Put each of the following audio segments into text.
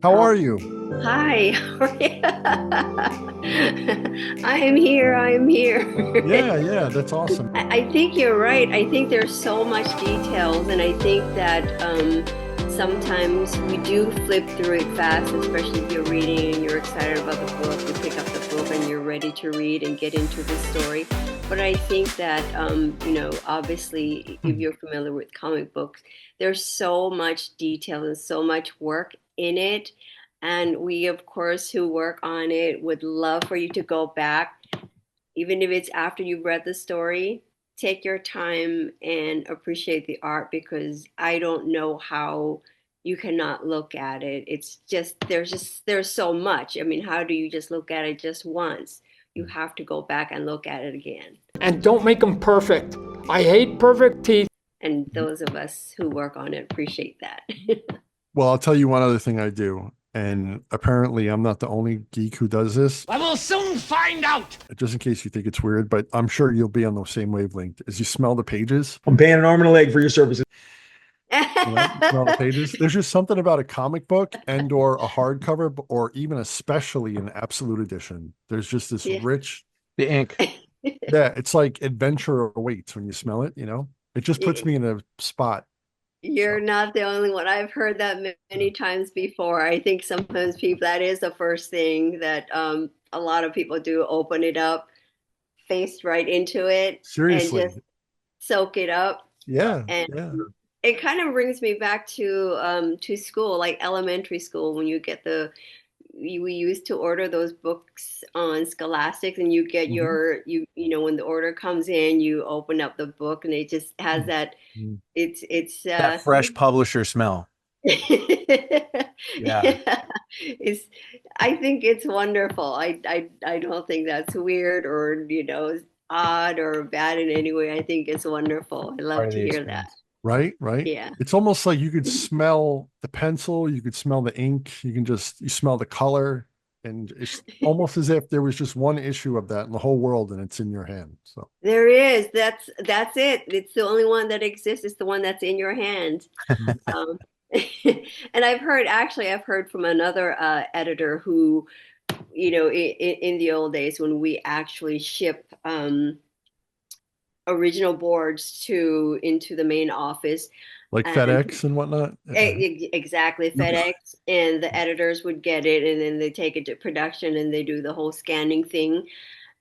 How are you? Hi, how are you? I am here. I am here. Yeah, yeah, that's awesome. I think you're right. I think there's so much details, and I think that sometimes we do flip through it fast, especially if you're reading and you're excited about the book. You pick up the book and you're ready to read and get into the story. But I think that, obviously, if you're familiar with comic books, there's so much detail and so much work in it. And we, of course, who work on it would love for you to go back even if it's after you've read the story, take your time and appreciate the art because I don't know how you cannot look at it. It's there's so much. I mean, how do you just look at it just once? You have to go back and look at it again. And don't make them perfect. I hate perfect teeth. And those of us who work on it appreciate that. Well, I'll tell you one other thing I do. And apparently, I'm not the only geek who does this. I will soon find out. Just in case you think it's weird, but I'm sure you'll be on the same wavelength. As you smell the pages, I'm paying an arm and a leg for your services. you smell the pages. There's just something about a comic book and or a hardcover, or even especially an absolute edition. There's just this Yeah. rich, The ink. yeah, it's like adventure awaits when you smell it, you know? It just puts me in a spot. You're So, not the only one. I've heard that many times before. I think sometimes people, that is the first thing that a lot of people do, open it up, face right into it, and seriously. just soak it up. Yeah, And yeah. it kind of brings me back to school, like elementary school, when you get we used to order those books on Scholastics, and you get Mhm. when the order comes in, you open up the book, and it just has that. Mhm. It's That fresh publisher smell. Yeah. yeah. It's I think it's wonderful. I don't think that's weird or odd or bad in any way. I think it's wonderful. I love Part of to the hear that. experience. Right, right. Yeah. It's almost like you could smell the pencil, you could smell the ink, you smell the color, and it's almost as if there was just one issue of that in the whole world and it's in your hand. So, There is. That's it. It's the only one that exists. It's the one that's in your hand. mhm. Um, and I've heard from another editor who, in the old days when we actually ship original boards to into the main office, Like and FedEx and whatnot. Yeah. exactly FedEx, and the editors would get it, and then they take it to production, and they do the whole scanning thing.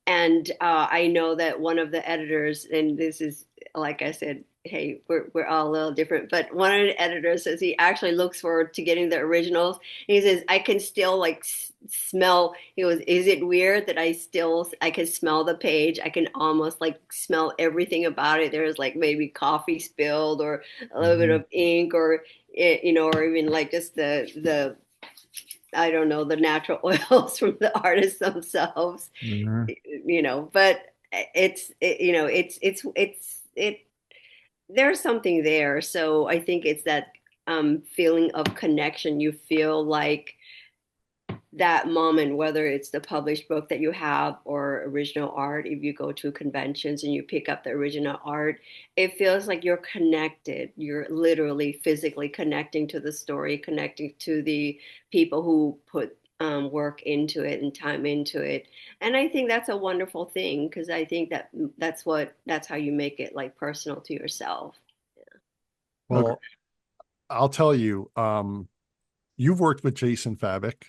And I know that one of the editors, and this is, like I said, hey, we're all a little different, but one of the editors says he actually looks forward to getting the originals. And he says, I can still like smell, he goes, is it weird that I can smell the page? I can almost like smell everything about it. There's like maybe coffee spilled or a little bit Mhm. of ink or, or even like just the I don't know, the natural oils from the artists themselves, Mhm. but it's there's something there. So I think it's that feeling of connection. You feel like that moment, whether it's the published book that you have or original art, if you go to conventions and you pick up the original art, it feels like you're connected. You're literally physically connecting to the story, connecting to the people who put work into it and time into it. And I think that's a wonderful thing because I think that that's how you make it like personal to yourself. Okay. Well, I'll tell you, you've worked with Jason Fabic,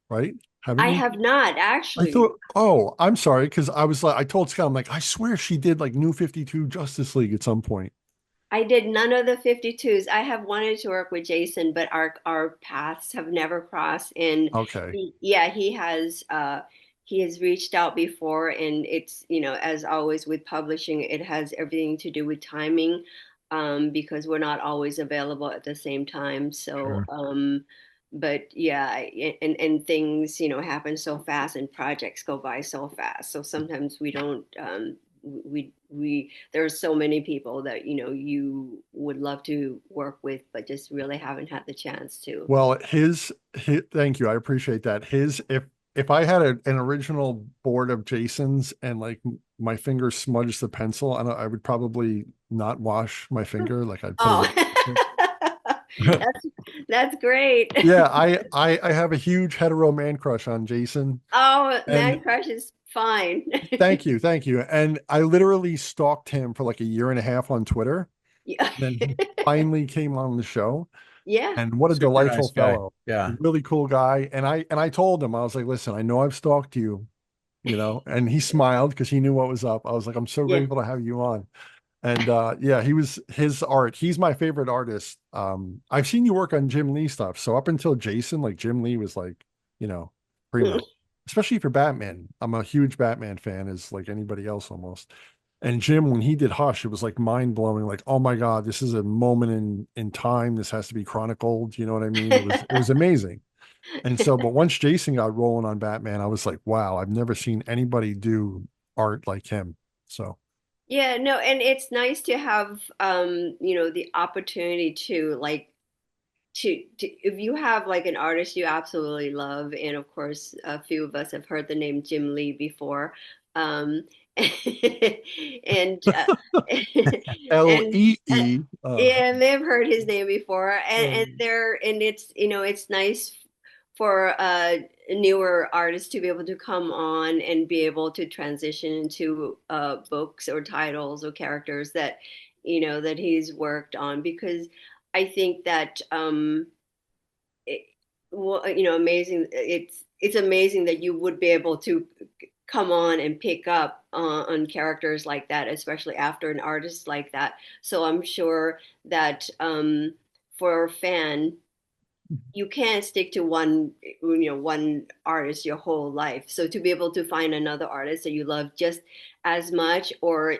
right? Haven't I you? have not I actually. thought, oh, I'm sorry, because I was like, I told Scott, I'm like, I swear she did like New 52 Justice League at some point. I did none of the 52s. I have wanted to work with Jason, but our paths have never crossed. And Okay. yeah, he has reached out before, and it's, as always with publishing, it has everything to do with timing, because we're not always available at the same time. So, Sure. but yeah, and things, happen so fast, and projects go by so fast. So sometimes we don't, we there's so many people that you would love to work with but just really haven't had the chance to. Well, his thank you. I appreciate that. If I had an original board of Jason's and like my finger smudged the pencil, I would probably not wash my finger. Like I'd put Oh. it. That's great. Yeah, I have a huge hetero man crush on Jason. Oh, And man crush is fine. thank you, thank you. And I literally stalked him for like a year and a half on Twitter. Yeah. Then he finally came on the show. Yeah. And what a Super delightful nice guy. fellow. Yeah. Really cool guy. And I told him, I was like, listen, I know I've stalked you, and he smiled because he knew what was up. I was like, I'm so Yeah. grateful to have you on. And yeah, he was his art. He's my favorite artist. I've seen you work on Jim Lee stuff. So up until Jason, like Jim Lee was like, you know, primo, especially for Batman. I'm a huge Batman fan, as like anybody else almost. And Jim, when he did Hush, it was like mind blowing. Like, oh my God, this is a moment in time. This has to be chronicled. You know what I mean? It was amazing. And so, but once Jason got rolling on Batman, I was like, wow, I've never seen anybody do art like him. So Yeah, no, and it's nice to have the opportunity to like to if you have like an artist you absolutely love, and of course a few of us have heard the name Jim Lee before. Um and and Lee. yeah, may have heard his name before, Um, and it's it's nice for newer artists to be able to come on and be able to transition into books or titles or characters that that he's worked on, because I think that it, well, amazing. It's amazing that you would be able to come on and pick up on characters like that, especially after an artist like that. So I'm sure that for a fan, you can't stick to one artist your whole life. So to be able to find another artist that you love just as much or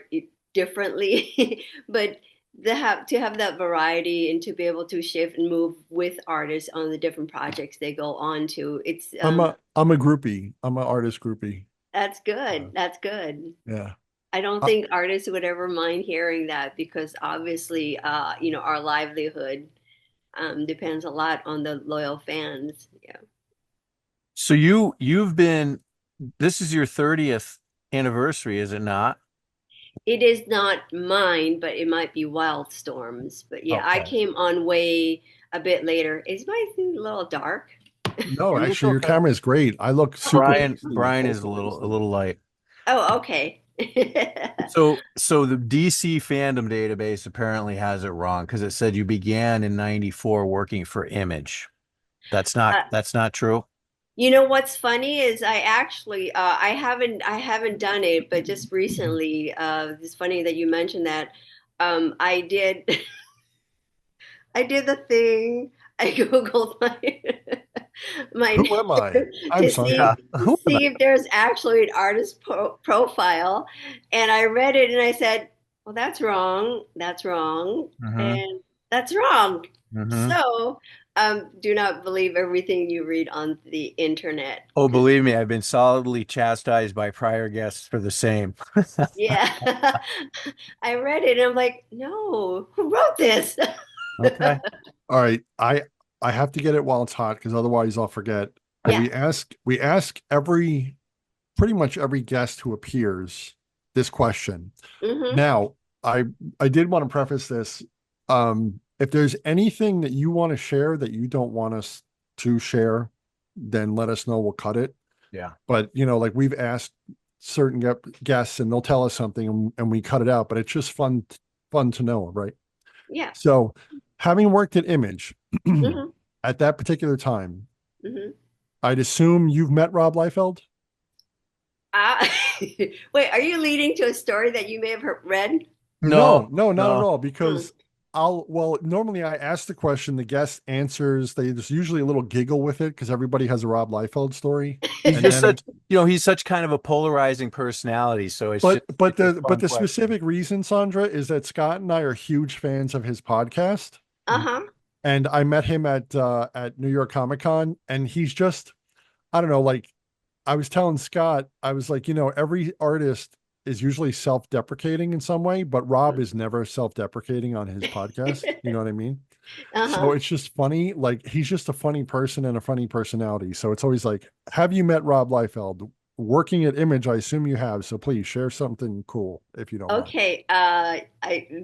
differently, but to have that variety and to be able to shift and move with artists on the different projects they go on to, it's I'm a groupie. I'm an artist groupie. that's Uh, good. That's good. yeah. I don't Uh, think artists would ever mind hearing that, because obviously, our livelihood depends a lot on the loyal fans. Yeah. So you've been, this is your 30th anniversary, is it not? It is not mine, but it might be Wildstorms. But yeah, I Okay. came on way a bit later. Is my thing a little dark? no, You look actually, your okay. camera is great. I look super pasty Brian both is ways. a little light. Oh, okay. So the DC fandom database apparently has it wrong because it said you began in 94 working for Image. Uh, That's not true. you know what's funny is I actually I haven't done it, but just recently, it's funny that you mentioned that. I did I did the thing. I googled my my Who am I? I'm to Sandra. see Yeah. to Who am I? see if there's actually an artist profile, and I read it and I said, "Well, that's wrong. That's wrong, Mm-hmm. and that's wrong." Mm-hmm. So, do not believe everything you read on the internet, Oh, because believe me, I've been solidly chastised by prior guests for the same. yeah, I read it and I'm like, "No, who wrote this?" Okay. All right. I have to get it while it's hot because otherwise I'll forget. But Yeah. we ask pretty much every guest who appears this question. Hmm. Now, I did want to preface this. If there's anything that you want to share that you don't want us to share, then let us know. We'll cut it. Yeah. But like we've asked certain guests and they'll tell us something and we cut it out, but it's just fun to know, right? Yeah. So, having worked at Image Hmm. at that particular time, Hmm. I'd assume you've met Rob Liefeld. Uh, wait, are you leading to a story that you may have read? No, No, no, not at no. all. Hmm. Because normally I ask the question, the guest answers. There's usually a little giggle with it because everybody has a Rob Liefeld story. He's And just then, such, he's such kind of a polarizing personality. So but but it's a the but fun the question. specific reason, Sandra, is that Scott and I are huge fans of his podcast. Uh-huh. And I met him at New York Comic Con, and he's just, I don't know, like I was telling Scott, I was like, every artist is usually self-deprecating in some way, but Rob is never self-deprecating on his podcast. You know what I mean? So Uh-huh. it's just funny. Like he's just a funny person and a funny personality. So it's always like, have you met Rob Liefeld? working at Image, I assume you have. So please share something cool if you don't mind. Okay,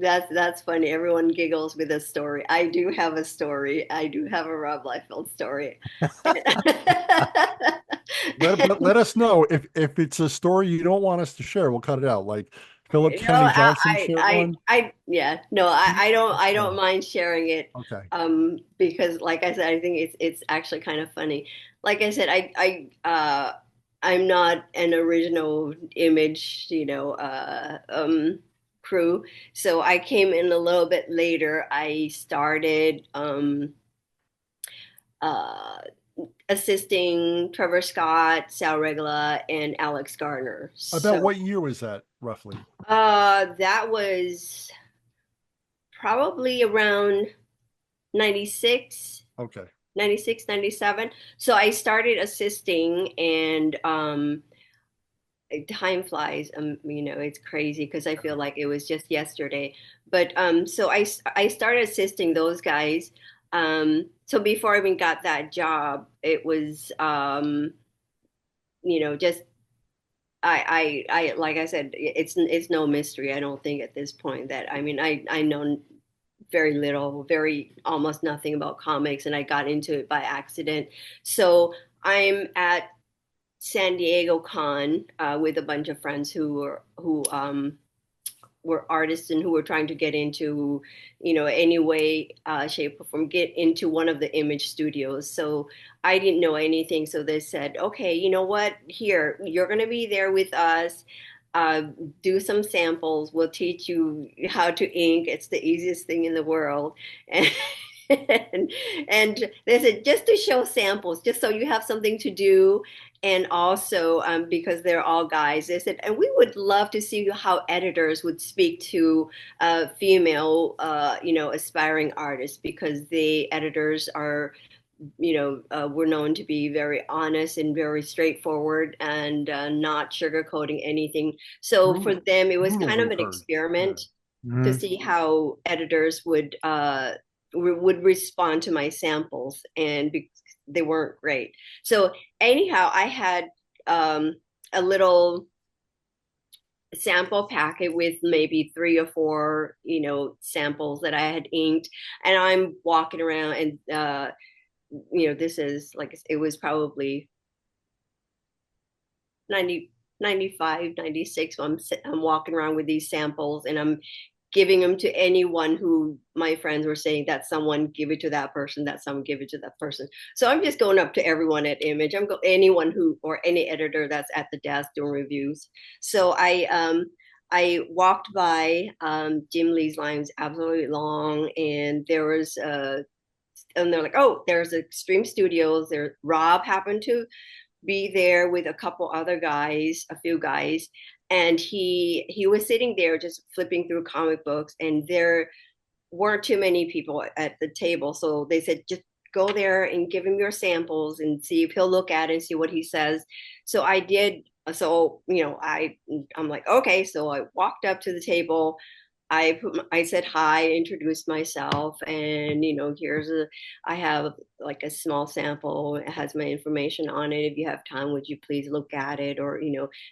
that's funny. Everyone giggles with a story. I do have a story. I do have a Rob Liefeld story. But let us know if it's a story you don't want us to share. We'll cut it out. Like Philip No, Kennedy Johnson shared one. yeah, no, I don't mind sharing it, Okay. because like I said, I think it's actually kind of funny. Like I said, I'm not an original Image, crew, so I came in a little bit later. I started uh, assisting Trevor Scott, Sal Regula, and Alex Garner. About So what year was that roughly? that was probably around 96, Okay. 96, 97. So I started assisting, and time flies. It's crazy because I feel like it was just yesterday. But so I started assisting those guys. So before I even got that job, it was just I like I said, it's no mystery. I don't think at this point that I know very little, very almost nothing about comics, and I got into it by accident. So I'm at San Diego Con with a bunch of friends who were artists and who were trying to get into, any way, shape, or form, get into one of the Image studios. So I didn't know anything. So they said, okay, you know what? Here, you're going to be there with us. Uh, do some samples. We'll teach you how to ink. It's the easiest thing in the world. And and they said just to show samples, just so you have something to do, and also because they're all guys, they said, and we would love to see how editors would speak to female, aspiring artists, because the editors are, we're known to be very honest and very straightforward, and not sugarcoating anything. So for them, it was Brutal, kind of we've an heard. Yeah. experiment to Mhm. see how editors would respond to my samples, and they weren't great. So anyhow, I had a little sample packet with maybe three or four, samples that I had inked, and I'm walking around, and this is like, it was probably 90, 95, 96. I'm walking around with these samples, and I'm giving them to anyone who my friends were saying that someone give it to that person, that someone give it to that person. So I'm just going up to everyone at Image. Anyone who, or any editor that's at the desk doing reviews. So I walked by Jim Lee's lines absolutely long, and there was and they're like, oh, there's Extreme Studios. There, Rob happened to be there with a couple other guys, a few guys, and he was sitting there just flipping through comic books, and there weren't too many people at the table. So they said, just go there and give him your samples and see if he'll look at it and see what he says. So I did. So I'm like, okay. So I walked up to the table. I said hi, introduced myself, and I have like a small sample. It has my information on it. If you have time, would you please look at it, or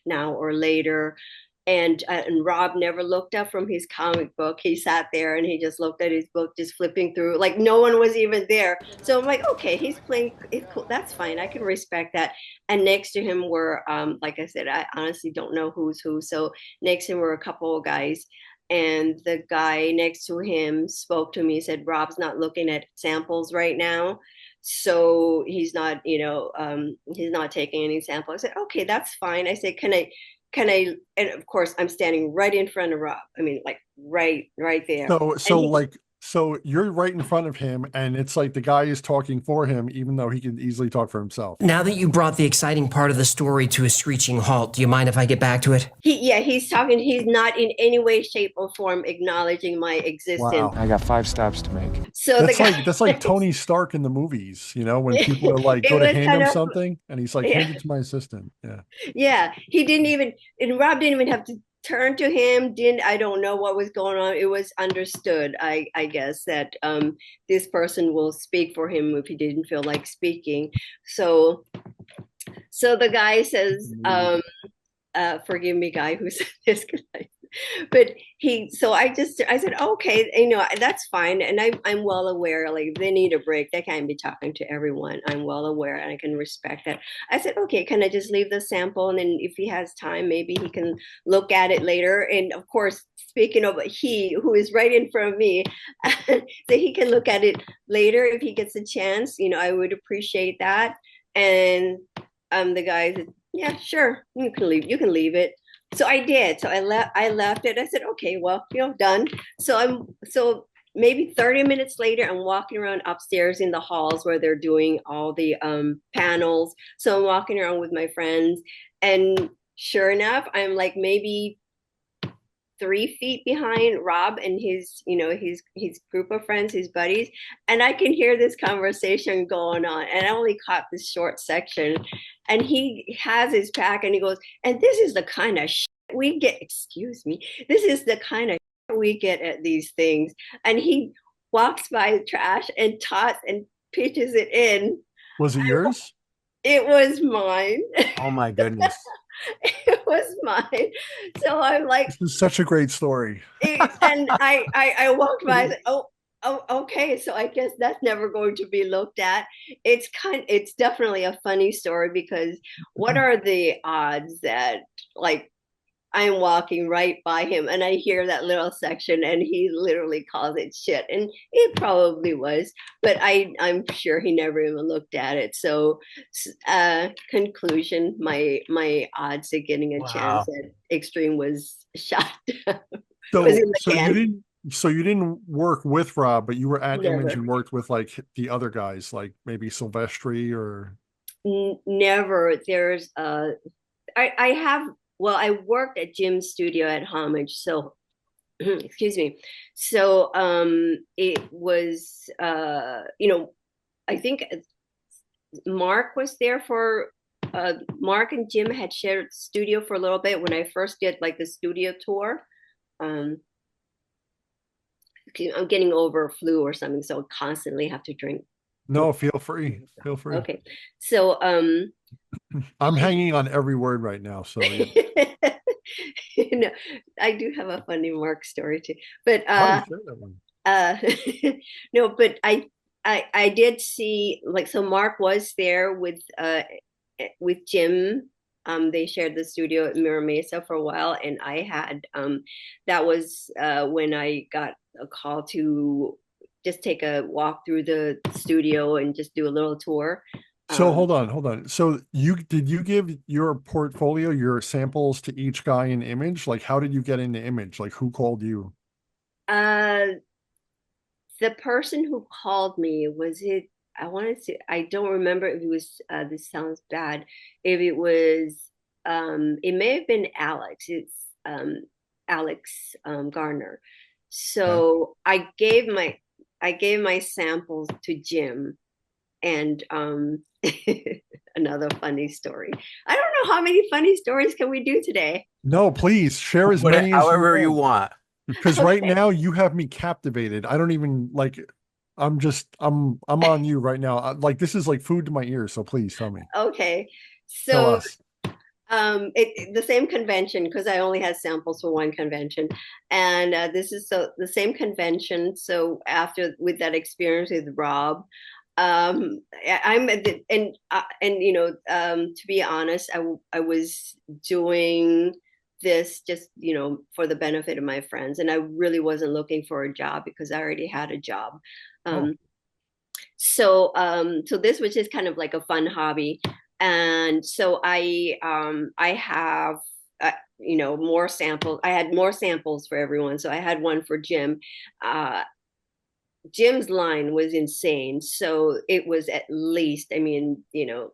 now or later. And Rob never looked up from his comic book. He sat there and he just looked at his book, just flipping through, like no one was even there. So I'm like, okay, he's playing. It's cool. That's fine. I can respect that. And next to him were, like I said, I honestly don't know who's who. So next to him were a couple of guys, and the guy next to him spoke to me, said, Rob's not looking at samples right now, so he's not taking any sample. I said, okay, that's fine. I said, can I, and of course I'm standing right in front of Rob, I mean, like right there. So And so like so you're right in front of him, and it's like the guy is talking for him, even though he can easily talk for himself. Now that you brought the exciting part of the story to a screeching halt, do you mind if I get back to it? he's talking. He's not in any way, shape, or form acknowledging my existence. Wow. I got 5 stops to make. So the guy, That's like Tony Stark in the movies, when people are like, it go to was hand kind him of, something, and he's like, yeah. hand it to my assistant. Yeah. Yeah, he didn't even, and Rob didn't even have to turn to him. I don't know what was going on. It was understood, I guess, that this person will speak for him if he didn't feel like speaking. So So the guy says, forgive me, guy who said this, but I said, okay, that's fine. And I'm well aware, like they need a break. They can't be talking to everyone. I'm well aware and I can respect that. I said, okay, can I just leave the sample? And then if he has time, maybe he can look at it later. And of course, speaking of he who is right in front of me, so he can look at it later if he gets a chance, I would appreciate that. And the guy said, yeah, sure, you can leave it. So I did. So I left it. I said, okay, well, done. So maybe 30 minutes later, I'm walking around upstairs in the halls where they're doing all the panels. So I'm walking around with my friends, and sure enough, I'm like maybe 3 feet behind Rob and his group of friends, his buddies, and I can hear this conversation going on. And I only caught this short section, and he has his pack, and he goes, "And this is the kind of shit we get." Excuse me. This is the kind of shit we get at these things. And he walks by the trash and tots and pitches it in. Was it yours? It was mine. Oh my goodness. It was mine. So I'm like, this is such a great story. And I walked by and said, oh, okay. So I guess that's never going to be looked at. It's definitely a funny story, because what are the odds that, like, I'm walking right by him and I hear that little section and he literally calls it shit. And it probably was, but I'm sure he never even looked at it. So conclusion, my odds of getting a chance at Extreme was shot. So you didn't work with Rob, but you were at Never. Image and worked with like the other guys, like maybe Silvestri or Never. There's I have, well, I worked at Jim's studio at Homage, so excuse me. So it was I think Mark was there for Mark and Jim had shared studio for a little bit when I first did like the studio tour. I'm getting over a flu or something, so I constantly have to drink. no, feel free. Feel free. Okay. So I'm hanging on every word right now. So I do have a funny Mark story too. But share that one. no, but I did see, like, so Mark was there with Jim. They shared the studio at Mira Mesa for a while, and I had that was when I got a call to just take a walk through the studio and just do a little tour. So hold on. So did you give your portfolio, your samples to each guy in Image? Like, how did you get into Image? Like, who called you? The person who called me, was it, I don't remember if it was, this sounds bad, if it was, it may have been Alex. It's Alex Garner. So okay. I gave my samples to Jim, and another funny story. I don't know how many funny stories can we do today. No, please share as many however you want. Because right now you have me captivated. I don't even like. I'm on you right now. Like, this is like food to my ears. So please tell me. Okay, so the same convention, because I only had samples for one convention, and this is the same convention. So after, with that experience with Rob, to be honest, I was doing this just for the benefit of my friends, and I really wasn't looking for a job because I already had a job. So this was just kind of like a fun hobby. And so I have more samples. I had more samples for everyone. So I had one for Jim. Jim's line was insane. So it was at least, we're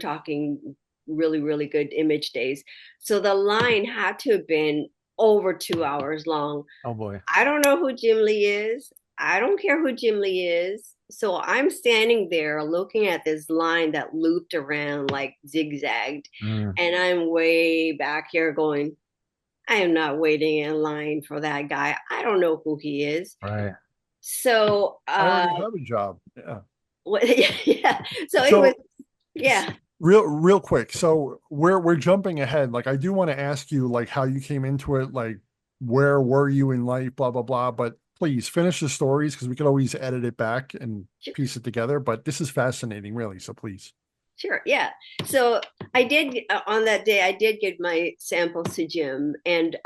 talking really, really good Image days. So the line had to have been over 2 hours long. Oh boy. I don't know who Jim Lee is. I don't care who Jim Lee is. So I'm standing there looking at this line that looped around, like zigzagged. And I'm way back here going, I am not waiting in line for that guy. I don't know who he is. Right. So I already have a job. Yeah. Yeah. So it was, yeah. Real quick. So we're jumping ahead. Like I do want to ask you like how you came into it, like where were you in life, blah blah blah. But please finish the stories because we could always edit it back and piece it together. But this is fascinating, really. So please. Sure, yeah. So I did on that day. I did give my samples to Jim, and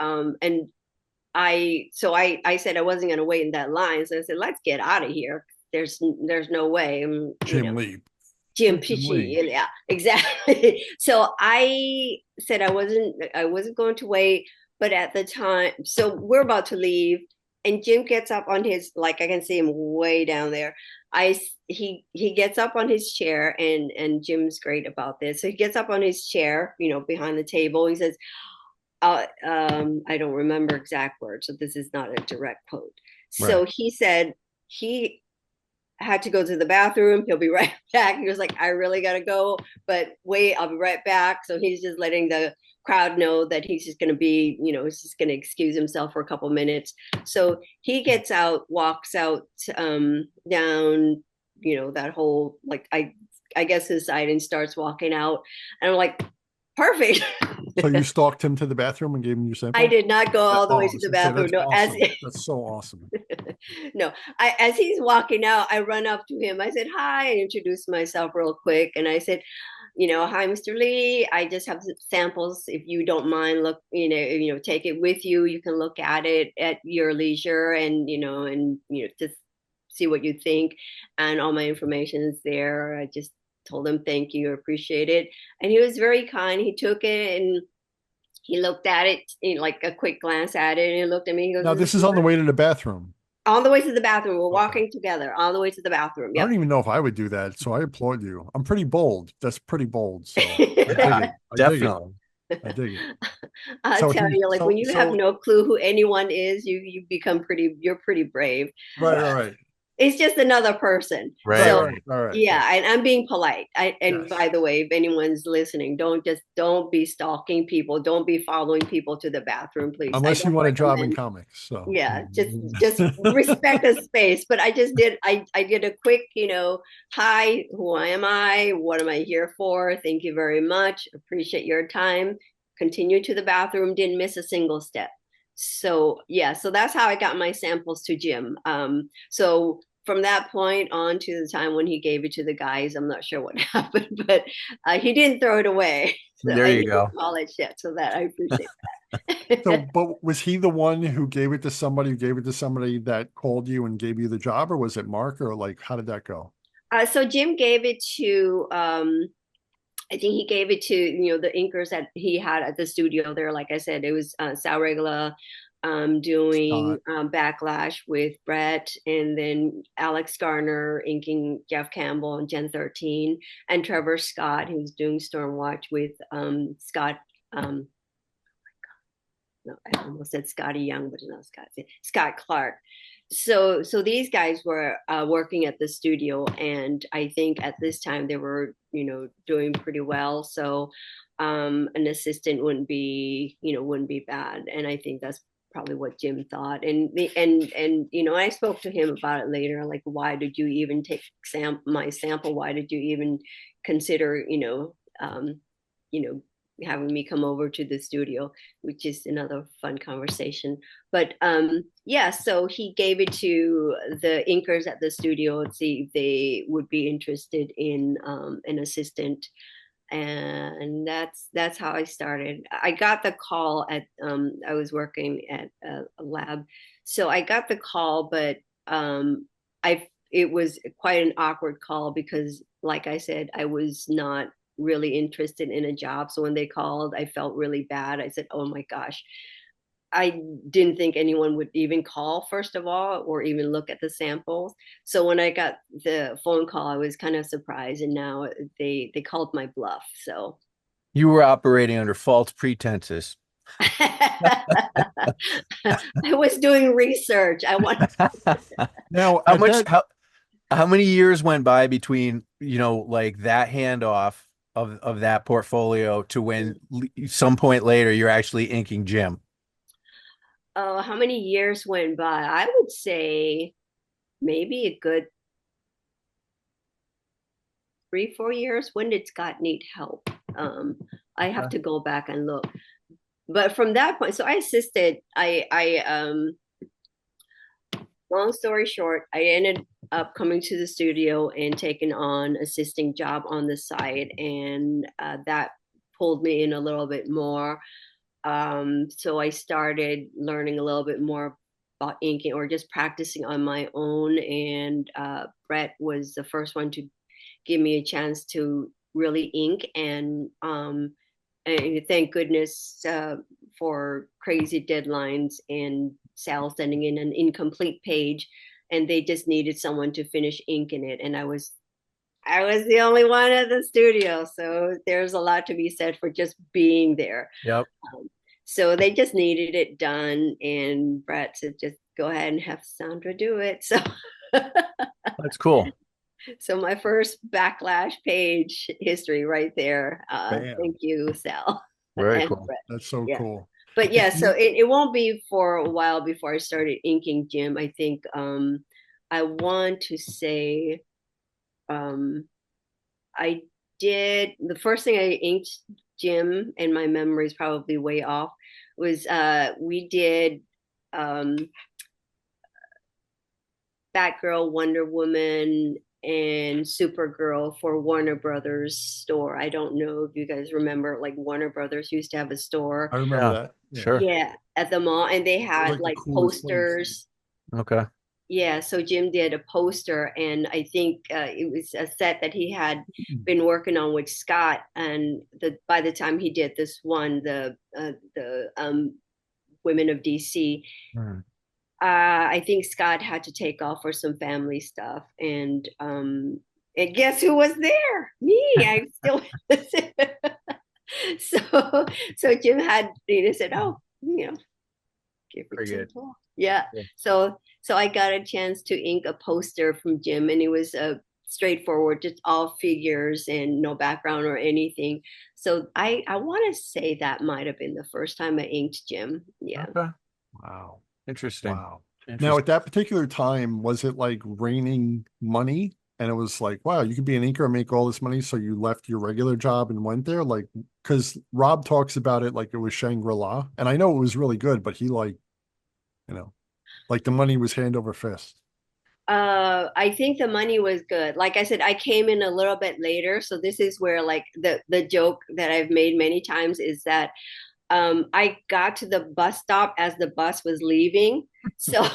I said I wasn't going to wait in that line. So I said, let's get out of here. There's no way. Jim Lee. Jim Jim Lee. Pichi, yeah, exactly. So I said I wasn't going to wait, but at the time, so we're about to leave, and Jim gets up on his, like I can see him way down there. He gets up on his chair, and Jim's great about this. So he gets up on his chair, behind the table. He says, I don't remember exact words, so this is not a direct quote. So Right. he said he had to go to the bathroom. He'll be right back. He was like, I really got to go, but wait, I'll be right back. So he's just letting the crowd know that he's just going to be, he's just going to excuse himself for a couple minutes. So he gets out, walks out, down, that whole, like, I guess his side, and starts walking out. And I'm like, perfect. So you stalked him to the bathroom and gave him your sample? I did not go all the Oh, way I to was the gonna say, bathroom. that's No, awesome. That's so awesome. no, as he's walking out, I run up to him. I said, hi, and introduced myself real quick. And I said, hi, Mr. Lee. I just have some samples. If you don't mind, look, take it with you. You can look at it at your leisure, and just see what you think. And all my information is there. I just told him thank you, appreciate it. And he was very kind. He took it and he looked at it, like a quick glance at it, and he looked at me. He goes, Now "Is this this is on the way to the bathroom. on the way to the bathroom? We're Okay. walking together on the way to the bathroom." I Yep. don't even know if I would do that, so I applaud you. I'm pretty bold. That's pretty bold. So I dig Yeah, it. I dig it. definitely. I dig it. I'll So tell he you, like when you have no clue who anyone is, you become you're pretty brave. right. It's just another person. Right, So right. All right. yeah, and I'm being polite. And Yes. by the way, if anyone's listening, don't be stalking people. Don't be following people to the bathroom, please. I Unless you don't want a job in recommend. comics. So Yeah, just respect the space. But I did a quick, hi, who am I? What am I here for? Thank you very much. Appreciate your time. Continue to the bathroom, didn't miss a single step. So yeah, so that's how I got my samples to Jim. So from that point on to the time when he gave it to the guys, I'm not sure what happened, but he didn't throw it away. So There I you didn't go. acknowledge yet, so that I appreciate so that. but was he the one who gave it to somebody that called you and gave you the job, or was it Mark, or like how did that go? So Jim gave it to I think he gave it to the inkers that he had at the studio there. Like I said, it was Sal Regula doing Scott. Backlash with Brett, and then Alex Garner inking Jeff Campbell and Gen 13, and Trevor Scott, who's doing Stormwatch with Scott. No, I almost said Scotty Young, but no, Scott Clark. So these guys were working at the studio, and I think at this time they were doing pretty well. So an assistant wouldn't be bad, and I think that's probably what Jim thought. And I spoke to him about it later, like, why did you even take my sample? Why did you even consider you know having me come over to the studio, which is another fun conversation. But yeah, so he gave it to the inkers at the studio to see if they would be interested in an assistant. And that's how I started. I got the call at I was working at a lab, so I got the call, but I it was quite an awkward call because, like I said, I was not really interested in a job. So when they called, I felt really bad. I said, oh my gosh, I didn't think anyone would even call, first of all, or even look at the samples. So when I got the phone call, I was kind of surprised. And now they called my bluff. So You were operating under false pretenses. I was doing research. I want. Now How at much that how many years went by between, like that handoff of that portfolio to when some point later you're actually inking Jim? Oh, how many years went by? I would say maybe a good 3-4 years. When did Scott need help? I have to go back and look. But from that point, so I assisted. Long story short, I ended up coming to the studio and taking on assisting job on the side, and that pulled me in a little bit more. So I started learning a little bit more about inking or just practicing on my own. And Brett was the first one to give me a chance to really ink. And thank goodness for crazy deadlines and Sal sending in an incomplete page, and they just needed someone to finish inking it. And I was the only one at the studio, so there's a lot to be said for just being there. Yep. So they just needed it done, and Brett said, "Just go ahead and have Sandra do it." So, That's cool. so my first backlash page history right there. Thank you, Sal. Very and cool. Brett. That's so Yeah. cool. But yeah, so it won't be for a while before I started inking Jim. I think I want to say I did the first thing I inked Jim, and my memory is probably way off, was we did Batgirl, Wonder Woman, and Supergirl for Warner Brothers store. I don't know if you guys remember, like Warner Brothers used to have a store. I remember Yeah, that. Yeah. sure. Yeah, at the mall, and they had like the like coolest place. posters. Okay. Yeah, so Jim did a poster, and I think it was a set that he had been working on with Scott. And by the time he did this one, the Women of DC, I think Scott had to take off for some family stuff, and guess who was there? Me. I still so Jim had said, "Oh, give it Very to good. Paul." Yeah. So I got a chance to ink a poster from Jim, and it was straightforward, just all figures and no background or anything. So I want to say that might have been the first time I inked Jim. Yeah. Okay. Wow. Interesting. Wow. Now, Interesting. at that particular time, was it like raining money? And it was like, wow, you could be an inker and make all this money. So you left your regular job and went there? Like, because Rob talks about it like it was Shangri-La. And I know it was really good, but he like the money was hand over fist. I think the money was good. Like I said, I came in a little bit later. So this is where like the joke that I've made many times is that I got to the bus stop as the bus was leaving. So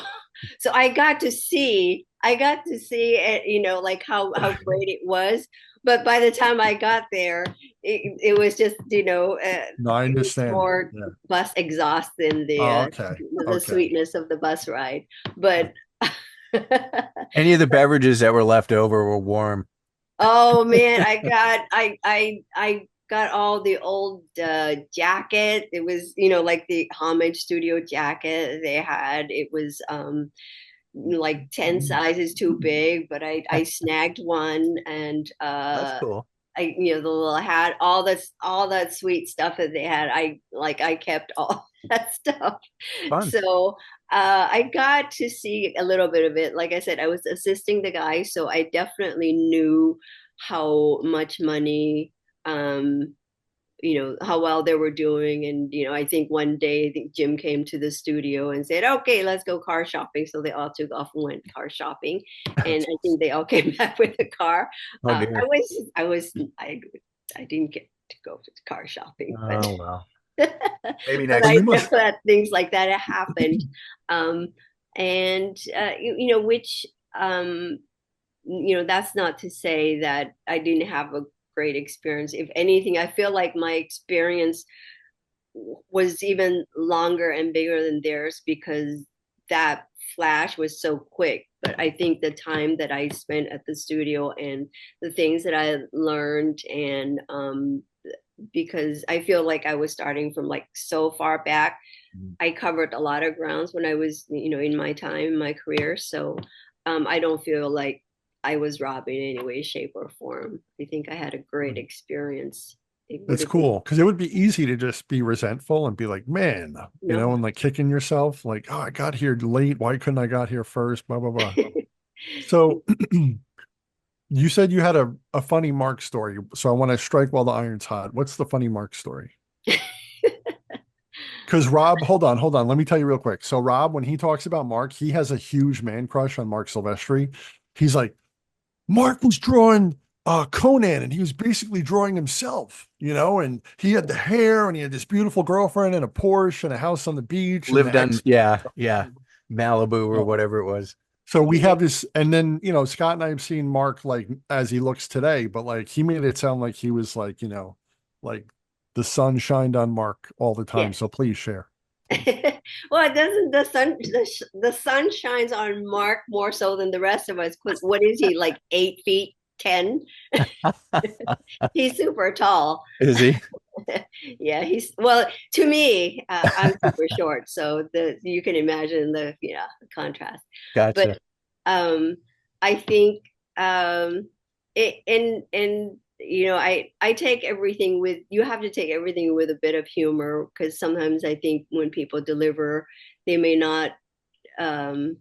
I got to see it, like how great it was. But by the time I got there, it was just, No, I understand. more bus exhaust than the sweetness of the bus ride. But any of the beverages that were left over were warm. Oh man, I got all the old jacket. It was, like the Homage Studio jacket they had. It was like 10 sizes too big, but I snagged one, and That's cool. the little hat, all that sweet stuff that they had. I kept all that stuff. Fun. So I got to see a little bit of it. Like I said, I was assisting the guy, so I definitely knew how much money, how well they were doing. And, I think one day Jim came to the studio and said, "Okay, let's go car shopping." So they all took off and went car shopping. And I think they all came back with a car. Oh, dear. I didn't get to go to car shopping. Oh, well. Maybe next I time. know that things like that have happened. Which, that's not to say that I didn't have a great experience. If anything, I feel like my experience was even longer and bigger than theirs, because that flash was so quick. But I think the time that I spent at the studio and the things that I learned, and because I feel like I was starting from like so far back, I covered a lot of grounds when I was, in my time, in my career. So I don't feel like I was robbing in any way, shape, or form. I think I had a great experience. That's cool, because it would be easy to just be resentful and be like, man, and like kicking yourself, like, oh, I got here late. Why couldn't I got here first? Blah, blah, blah. So You said you had a funny Mark story, so I want to strike while the iron's hot. What's the funny Mark story? Because Rob, hold on. Let me tell you real quick. So Rob, when he talks about Mark, he has a huge man crush on Mark Silvestri. He's like, Mark was drawing Conan, and he was basically drawing himself, and he had the hair, and he had this beautiful girlfriend and a Porsche and a house on the beach and Lived the on, ex. yeah, Malibu or Yeah. whatever it was. So we have this, and then Scott and I have seen Mark like as he looks today, but like he made it sound like he was like like the sun shined on Mark all the time. Yes. So please share. Well, it doesn't the sun shines on Mark more so than the rest of us. Because what is he, like 8 feet 10? He's super tall. Is he? Yeah, he's well to me. I'm super short, so you can imagine the contrast. Gotcha. But I think it and I take everything with you have to take everything with a bit of humor, because sometimes I think when people deliver, they may not um,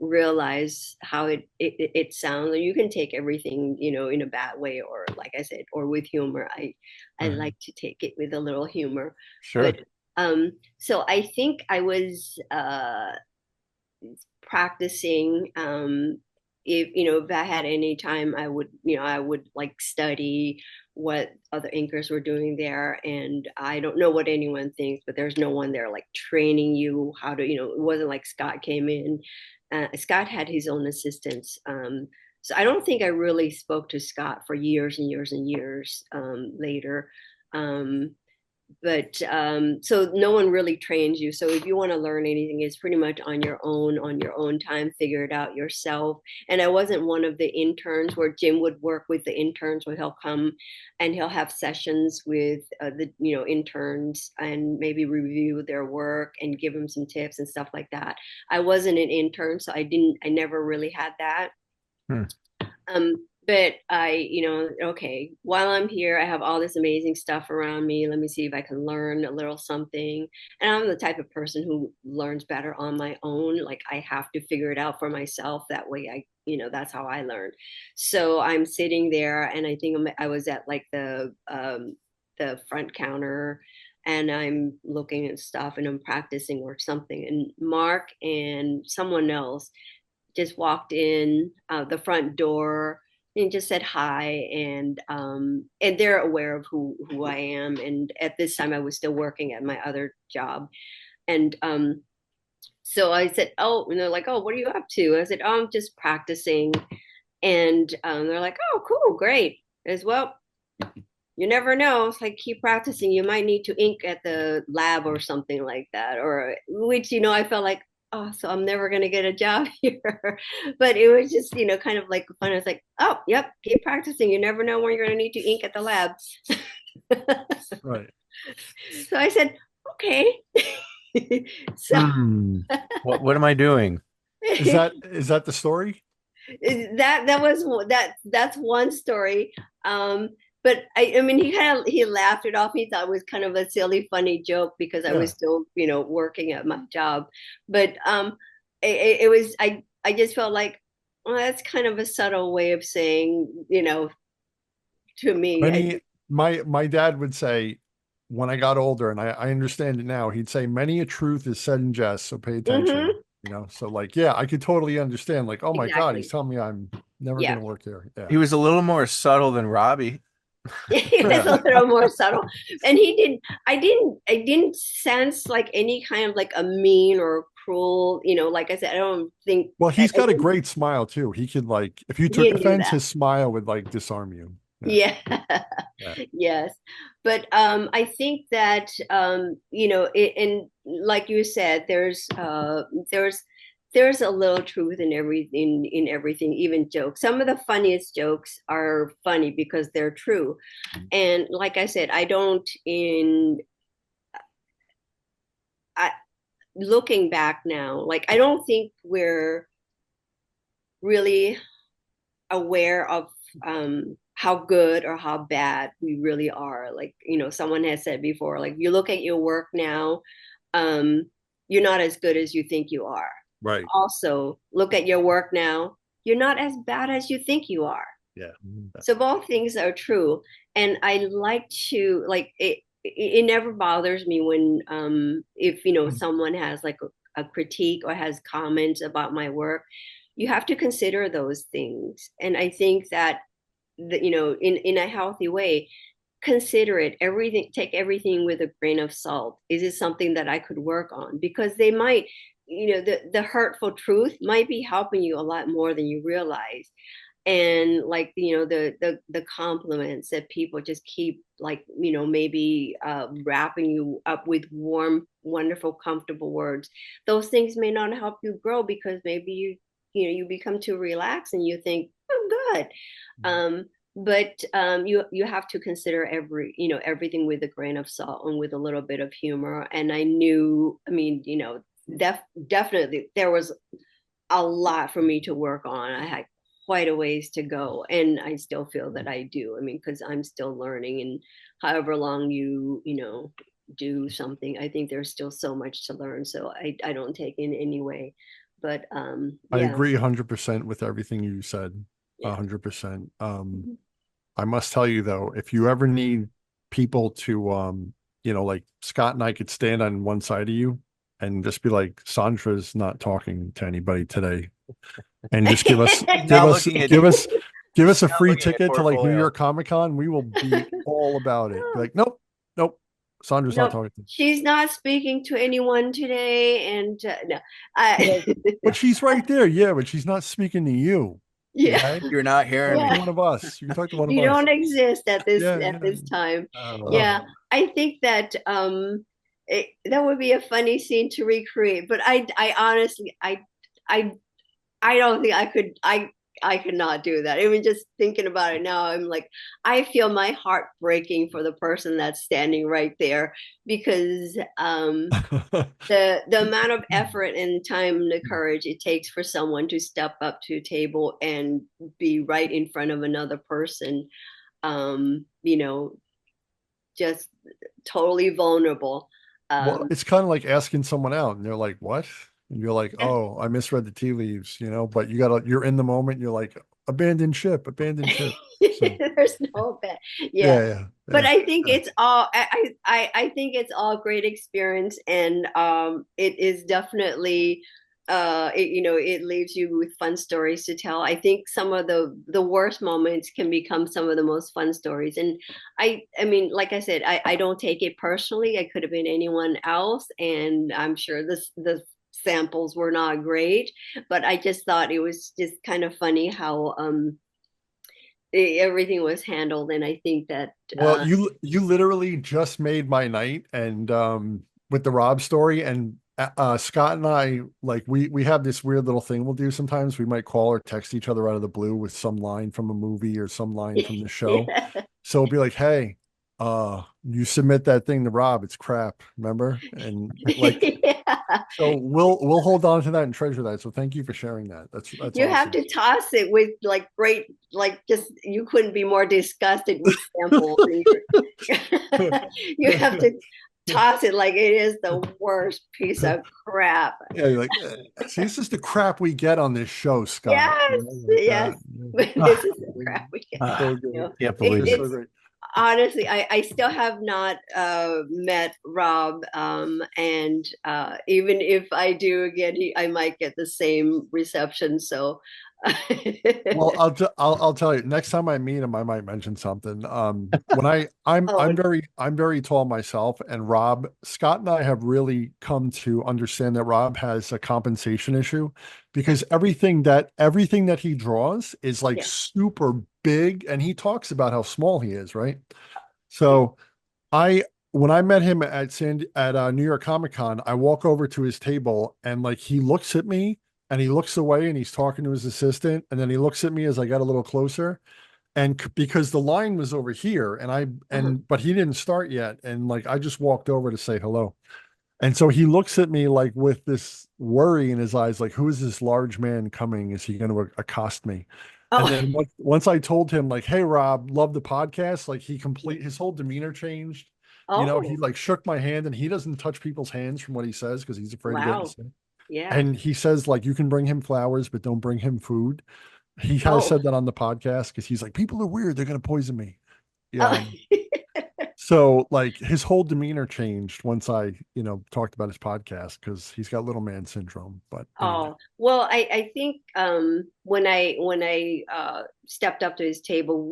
realize how it sounds. Or you can take everything in a bad way, or like I said, or with humor. I Mhm. like to take it with a little humor. Sure. But so I think I was practicing. If I had any time, I would like study what other inkers were doing there. And I don't know what anyone thinks, but there's no one there like training you how to, it wasn't like Scott came in. Scott had his own assistants. So I don't think I really spoke to Scott for years and years and years later. Um, but so no one really trains you. So if you want to learn anything, it's pretty much on your own time, figure it out yourself. And I wasn't one of the interns where Jim would work with the interns, where he'll come and he'll have sessions with the interns and maybe review their work and give them some tips and stuff like that. I wasn't an intern, so I never really had that. Hmm. But okay, while I'm here, I have all this amazing stuff around me. Let me see if I can learn a little something. And I'm the type of person who learns better on my own. Like I have to figure it out for myself. That way that's how I learn. So I'm sitting there, and I think I was at like the front counter, and I'm looking at stuff and I'm practicing or something. And Mark and someone else just walked in the front door and just said hi, and they're aware of who I am. And at this time I was still working at my other job. And so I said, oh, and they're like, oh, what are you up to? I said, oh, I'm just practicing. And they're like, oh, cool, great. As well, you never know. It's like, keep practicing. You might need to ink at the lab or something like that. Or which, I felt like, oh, so I'm never gonna get a job here. But it was just, kind of like fun. I was like, oh, yep, keep practicing. You never know when you're gonna need to ink at the lab. Right. So I said, okay. So What am I doing? Is that the story? that's one story. But I mean, he laughed it off. He thought it was kind of a silly, funny joke because I Yeah. was still, working at my job. But it was I just felt like, well, that's kind of a subtle way of saying, to me. Many my dad would say when I got older, and I understand it now, he'd say many a truth is said in jest, so pay attention. Mhm, So like, yeah, I could totally understand. Like, oh my God, he's exactly. telling me I'm never Yeah. gonna work here. Yeah. He was a little more subtle than Robbie. He was a little more subtle, and he didn't I didn't sense like any kind of like a mean or cruel, like I said, I don't think Well, I he's got a think great smile too. He could like, if you he took didn't do offense, that. his smile would like disarm you. Yeah. Yeah. Yeah. Yes. But I think that and like you said, there's a little truth in everything, even jokes. Some of the funniest jokes are funny because they're true. And like I said, I looking back now, like I don't think we're really aware of how good or how bad we really are. Like, someone has said before, like, you look at your work now, um, you're not as good as you think you are. Right. Also, look at your work now, you're not as bad as you think you are. Yeah. So both things are true. And I like to like it never bothers me when if someone has like a critique or has comments about my work. You have to consider those things. And I think that in a healthy way, consider it everything, take everything with a grain of salt. Is it something that I could work on? Because they might, the hurtful truth might be helping you a lot more than you realize. And like the compliments that people just keep, like maybe wrapping you up with warm, wonderful, comfortable words, those things may not help you grow, because maybe you become too relaxed and you think, I'm good. But you have to consider everything with a grain of salt and with a little bit of humor. And I knew, I mean, definitely there was a lot for me to work on. I had quite a ways to go, and I still feel that I do. I mean, because I'm still learning, and however long you do something, I think there's still so much to learn. So I don't take in any way, but I yeah, agree 100% with everything you said. yeah. 100%. I must tell you though, if you ever need people to, like Scott and I could stand on one side of you and just be like, Sandra's not talking to anybody today, and just give us, Not looking at give us a not free looking at ticket to like New portfolio. York Comic Con. We will be all about it. Be like, nope, nope, Sandra's not Nope, talking to she's not speaking to anyone today, and no, I but she's right there. Yeah, but she's not speaking to you. yeah, Okay. You're not hearing Talk me. to yeah. one of us. You can talk to one of You us. don't exist at this Yeah, at yeah. this time. Oh, Yeah, I think that that would be a funny scene to recreate, but I honestly I I don't think I could not do that. Even just thinking about it now, I'm like, I feel my heart breaking for the person that's standing right there, because the amount of effort and time and the courage it takes for someone to step up to a table and be right in front of another person, um, you know, just totally vulnerable. Well, Um, it's kind of like asking someone out and they're like, what? And you're like, yeah. oh, I misread the tea leaves, but you're in the moment. You're like, abandoned ship, abandoned ship. So There's no bet. Yeah. yeah, yeah, But yeah. I think it's all I think it's all great experience, and it is definitely it leaves you with fun stories to tell. I think some of the worst moments can become some of the most fun stories. And I mean, like I said, I don't take it personally. I could have been anyone else, and I'm sure the samples were not great, but I just thought it was just kind of funny how everything was handled. And I think that Well, you literally just made my night, and with the Rob story, and Scott and I, like we have this weird little thing we'll do sometimes. We might call or text each other out of the blue with some line from a movie or some line from the show. yeah. So it'll be like, hey, you submit that thing to Rob, it's crap, remember? And like, Yeah. so we'll hold on to that and treasure that. So thank you for sharing that. That's You have awesome. to toss it with like great, like just you couldn't be more disgusted with samples. And you have to toss it like it is the worst piece of crap. Yeah, you're like, see, this is the crap we get on this show, Scott. Yes, Like yes. that. This is the crap we get. So You good. know, Can't believe It's it. so it's great. honestly, I still have not met Rob, and even if I do again, I might get the same reception. So, Well, I'll tell you, next time I meet him, I might mention something. When oh, I'm very tall myself, and Scott and I have really come to understand that Rob has a compensation issue, because everything that he draws is like yeah, super big, and he talks about how small he is, right? yeah. So I when I met him at New York Comic Con, I walk over to his table, and like he looks at me and he looks away and he's talking to his assistant, and then he looks at me as I got a little closer, and because the line was over here, Uh-huh. but he didn't start yet, and like I just walked over to say hello. And so he looks at me like with this worry in his eyes, like, who is this large man coming? Is he going to accost me? And Oh, then once I told him, like, hey, Rob, love the podcast, like his whole demeanor changed. He oh, like shook my hand, and he doesn't touch people's hands from what he says because he's afraid of getting wow. sick. Yeah. And he says, like, you can bring him flowers, but don't bring him food. He has Oh, said that on the podcast because he's like, people are weird. They're going to poison me. Yeah. oh. So like his whole demeanor changed once I, talked about his podcast because he's got little man syndrome. But anyway, Oh, well, I think when I stepped up to his table,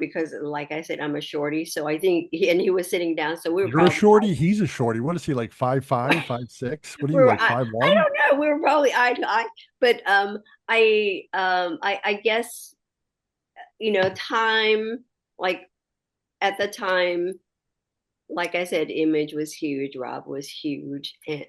because like I said, I'm a shorty, so I think he was sitting down, so we were you're a probably shorty. He's a shorty. What is he like? 5'5", 5'6"? What are we you were like? I 5'1"? don't know, we were probably eye to eye, but I guess time, like at the time, like I said, Image was huge, Rob was huge, and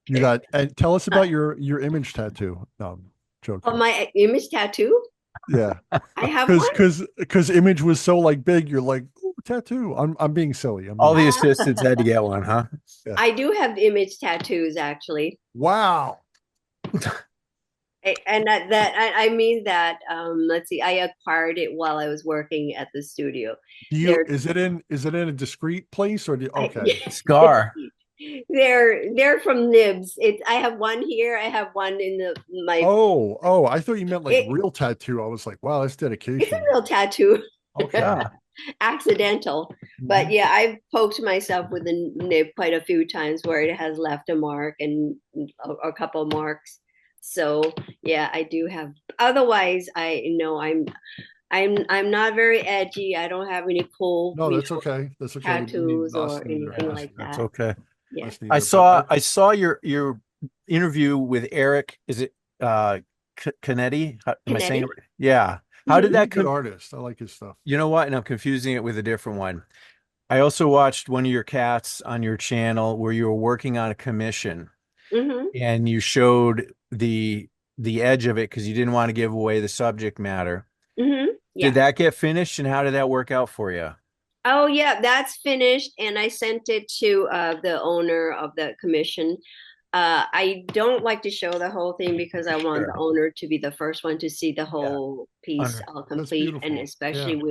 You got, and tell us about your image tattoo. No, I'm oh, joking. my Image tattoo, Yeah. I have Because one. because image was so like big, you're like, ooh, tattoo. I'm being silly. I'm All being the silly. assistants had to get one, huh? Yeah. I do have Image tattoos actually. Wow. And I mean that let's see, I acquired it while I was working at the studio. Do you They're is it in a discreet place or okay. Scar. they're from Nibs. I have one here. I have one in my Oh, I thought you meant like it, real tattoo. I was like, wow, that's it's a dedication. real tattoo. Okay. Yeah. Accidental, but Mhm. yeah, I've poked myself with a nib quite a few times where it has left a mark and a couple marks. So yeah, I do have. Otherwise, I know I'm not very edgy. I don't have any cool, No, that's okay. That's okay. tattoos Us or neither. anything Yeah, Us like neither. that's that. okay. Yeah. Us I neither. But saw I saw your interview with Eric. Is it Canetti? Am I saying it Kinetic. right? Yeah. How did Mhm. he's a that good come? artist. I like his stuff. You know what? And I'm confusing it with a different one. I also watched one of your cats on your channel where you were working on a commission Mhm. and you showed the edge of it because you didn't want to give away the subject matter. Mhm. Did Yeah. that get finished and how did that work out for you? Oh yeah, that's finished, and I sent it to the owner of the commission. I don't like to show the whole thing because I want the Sure. owner to be the first one to see the Yeah. whole piece Under. all That's complete, and beautiful. especially Yeah.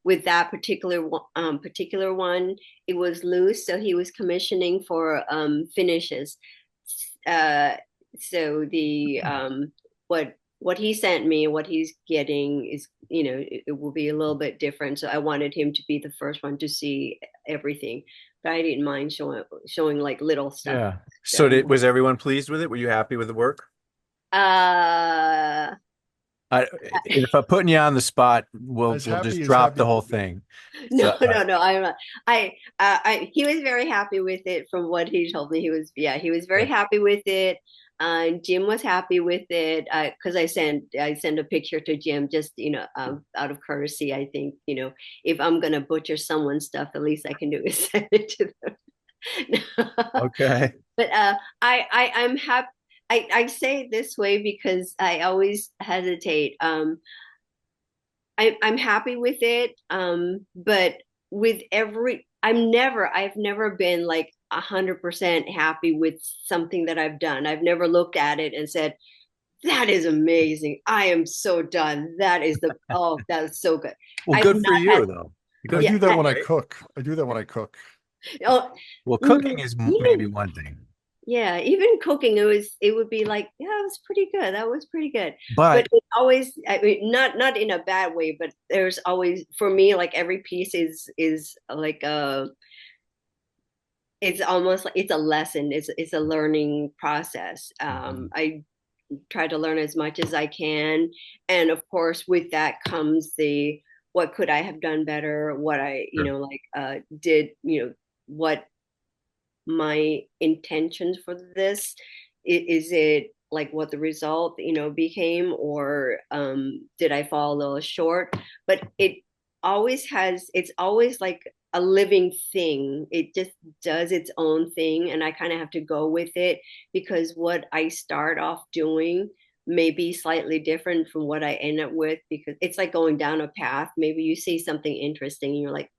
with Yeah. that particular one, it was loose, so he was commissioning for finishes. Uh, so the what he sent me, what he's getting is, it will be a little bit different. So I wanted him to be the first one to see everything, but I didn't mind showing like little stuff. Yeah. So So was everyone pleased with it? Were you happy with the work? uh I, if I'm putting you on the spot, we'll As just happy as drop the happy whole can be. thing. no, So, no, I'm not. He was very happy with it from what he told me. He was very yeah. happy with it. Jim was happy with it because I sent a picture to Jim just out of courtesy. I think if I'm gonna butcher someone's stuff, at least I can do is send it to them. Okay. But I'm happy. I say it this way because I always hesitate. I'm happy with it. But with I've never been like 100% happy with something that I've done. I've never looked at it and said, that is amazing. I am so done. That is so good. Well, I've good for not had, you though. I Good yeah, do for that you, when I right? cook. I do that when I cook. oh, Well, mm, cooking is maybe even, one thing, yeah, even cooking, it would be like, yeah, it was pretty good. That was pretty good. But but it always, I mean, not in a bad way, but there's always, for me, like every piece is like it's almost like it's a lesson. It's a learning process. I try to learn as much as I can, and of course, with that comes the what could I have done better? What I sure. did what my intentions for this is it like what the result became, or did I fall a little short? But it's always like a living thing. It just does its own thing, and I kind of have to go with it because what I start off doing may be slightly different from what I end up with, because it's like going down a path. Maybe you see something interesting and you're like,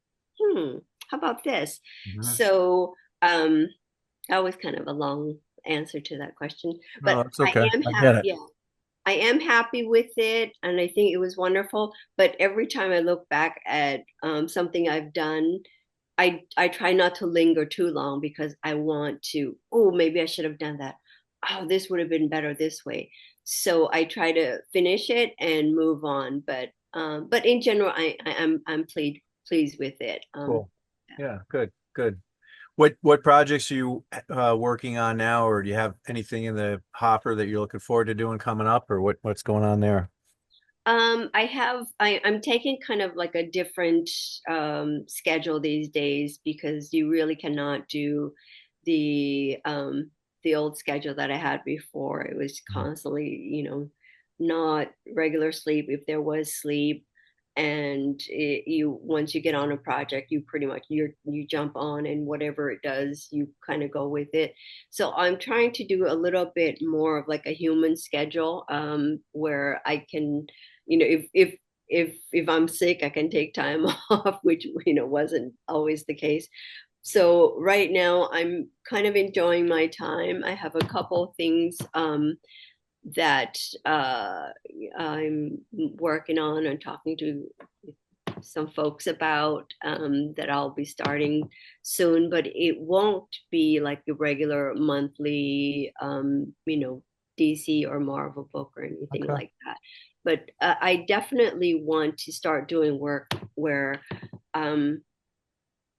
how about this? Mhm. So that was kind of a long answer to that question, No, but that's okay. am I happy. get it. Yeah, I am happy with it, and I think it was wonderful. But every time I look back at something I've done, I try not to linger too long because I want to. Oh, maybe I should have done that. Oh, this would have been better this way. so I try to finish it and move on. But in general, I'm pleased with it. Cool. Yeah, good, good. What projects are you working on now, or do you have anything in the hopper that you're looking forward to doing coming up, or what's going on there? I'm taking kind of like a different schedule these days because you really cannot do the the old schedule that I had before. It was constantly, not regular sleep if there was sleep. And you once you get on a project, you pretty much you jump on, and whatever it does, you kind of go with it. So I'm trying to do a little bit more of like a human schedule, where I can, if I'm sick, I can take time off, which wasn't always the case. So right now I'm kind of enjoying my time. I have a couple things that I'm working on and talking to some folks about, that I'll be starting soon, but it won't be like the regular monthly, DC or Marvel book or anything Okay. like that. But I definitely want to start doing work where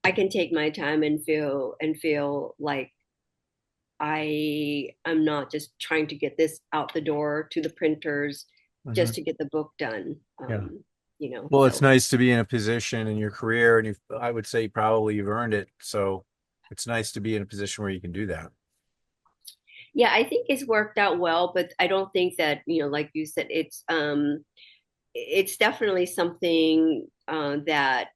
I can take my time and feel like I'm not just trying to get this out the door to the printers Mhm. just to get the book done. Yeah. Well, it's So nice to be in a position in your career, and I would say probably you've earned it. So it's nice to be in a position where you can do that. yeah, I think it's worked out well, but I don't think that, like you said, it's definitely something that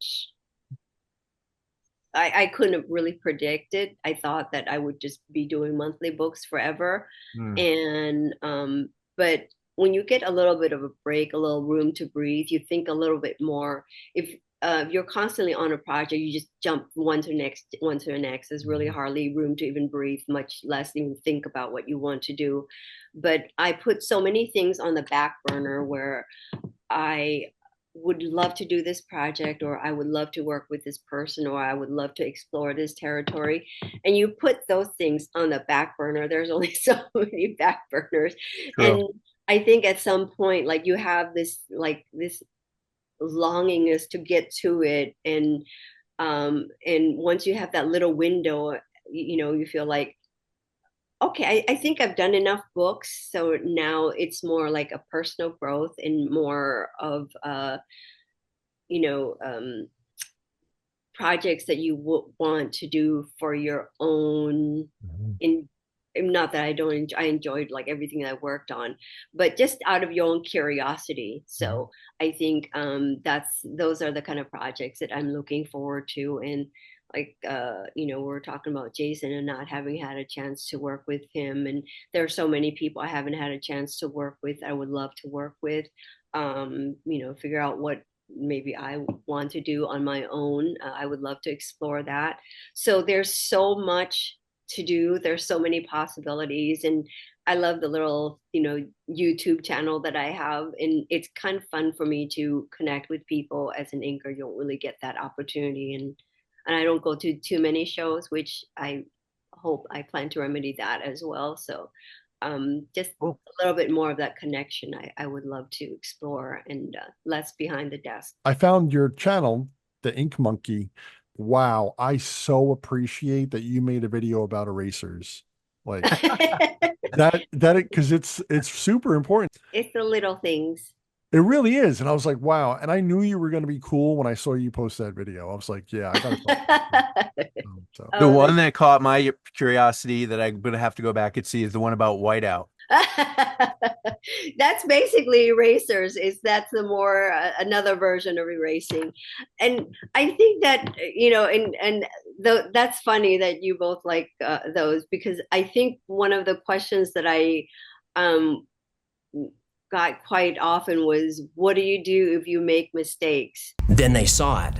I couldn't have really predicted. I thought that I would just be doing monthly books forever. Mm. And but when you get a little bit of a break, a little room to breathe, you think a little bit more. If you're constantly on a project, you just jump one to the next, one to the next. There's really hardly room to even breathe, much less even think about what you want to do. But I put so many things on the back burner where I would love to do this project, or I would love to work with this person, or I would love to explore this territory. And you put those things on the back burner. There's only so many back burners. True. And I think at some point, like you have this longingness to get to it. And once you have that little window, you feel like, okay, I think I've done enough books. So now it's more like a personal growth and more of, you know, um, projects that you would want to do for your own. Mhm. In Not that I don't enjoy, I enjoyed like everything I worked on, but just out of your own curiosity. Mhm. So I think those are the kind of projects that I'm looking forward to. And like we're talking about Jason and not having had a chance to work with him, and there are so many people I haven't had a chance to work with. I would love to work with, figure out what maybe I want to do on my own. I would love to explore that. So there's so much to do. There's so many possibilities. And I love the little, YouTube channel that I have. And it's kind of fun for me to connect with people. As an inker, you don't really get that opportunity. And I don't go to too many shows, which I plan to remedy that as well. So just Cool. a little bit more of that connection I would love to explore, and less behind the desk. I found your channel, the Ink Monkey. Wow, I so appreciate that you made a video about erasers. Like that because it's super important. It's the little things. It really is. And I was like, wow. And I knew you were going to be cool when I saw you post that video. I was like, yeah, I got to. So The Oh, one that caught my curiosity that I'm gonna have to go back and see is the one about whiteout. that's basically erasers. That's the more another version of erasing. And I think that, that's funny that you both like those, because I think one of the questions that I um, got quite often was, what do you do if you make mistakes? Then they saw it.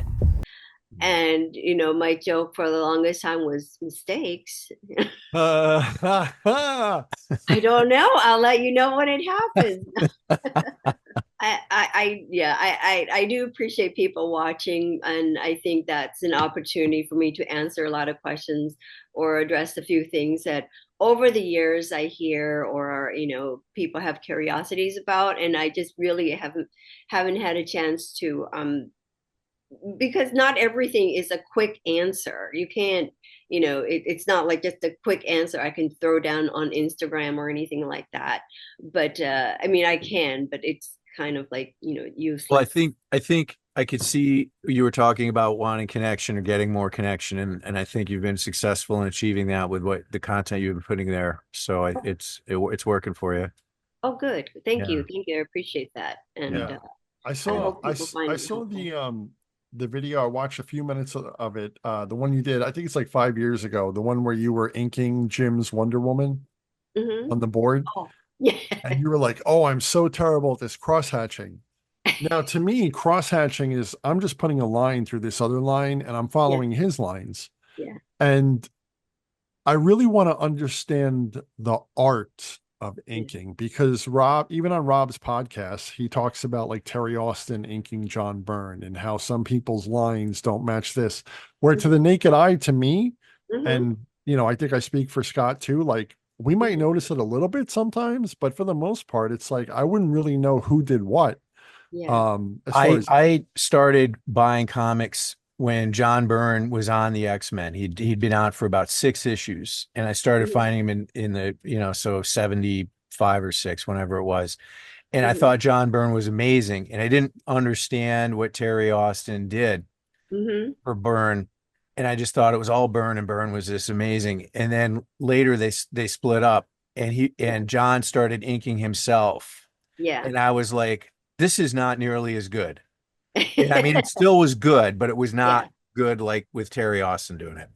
And my joke for the longest time was, mistakes. uh, I don't know. I'll let you know when it happens. I do appreciate people watching, and I think that's an opportunity for me to answer a lot of questions or address a few things that over the years I hear or people have curiosities about, and I just really haven't had a chance to because not everything is a quick answer. You can't, it's not like just a quick answer I can throw down on Instagram or anything like that. But I mean, I can, but it's kind of like, Well, useless. I think I could see you were talking about wanting connection or getting more connection, and I think you've been successful in achieving that with what the content you've been putting there. So it's working for you. Oh, good. Thank Yeah. you. Thank you. I appreciate that. And Yeah. I I saw hope people find I it saw helpful. the video. I watched a few minutes of it. The one you did, I think it's like 5 years ago, the one where you were inking Jim's Wonder Woman Hmm. on the board. Oh, yeah. And you were like, "Oh, I'm so terrible at this cross hatching." Now, to me, cross hatching is I'm just putting a line through this other line and I'm Yeah. following his lines. Yeah. And I really want to understand the art of Yeah. inking because Rob, even on Rob's podcast, he talks about like Terry Austin inking John Byrne and how some people's lines don't match this. Where to the naked eye, to me, Hmm. and I think I speak for Scott too, like we might Hmm. notice it a little bit sometimes, but for the most part, it's like I wouldn't really know who did what. Yeah. As far I as I started buying comics when John Byrne was on the X-Men. He'd been out for about 6 issues, and I started Hmm. finding him in the so 75 or 6, whenever it was. And I Hmm. thought John Byrne was amazing, and I didn't understand what Terry Austin did Hmm. for Byrne, and I just thought it was all Byrne, and Byrne was this amazing. And then later they split up, and he Yeah. and John started inking himself, Yeah. and I was like, this is not nearly as good. And I mean, it still was good, but it was Yeah. not good like with Terry Austin doing it.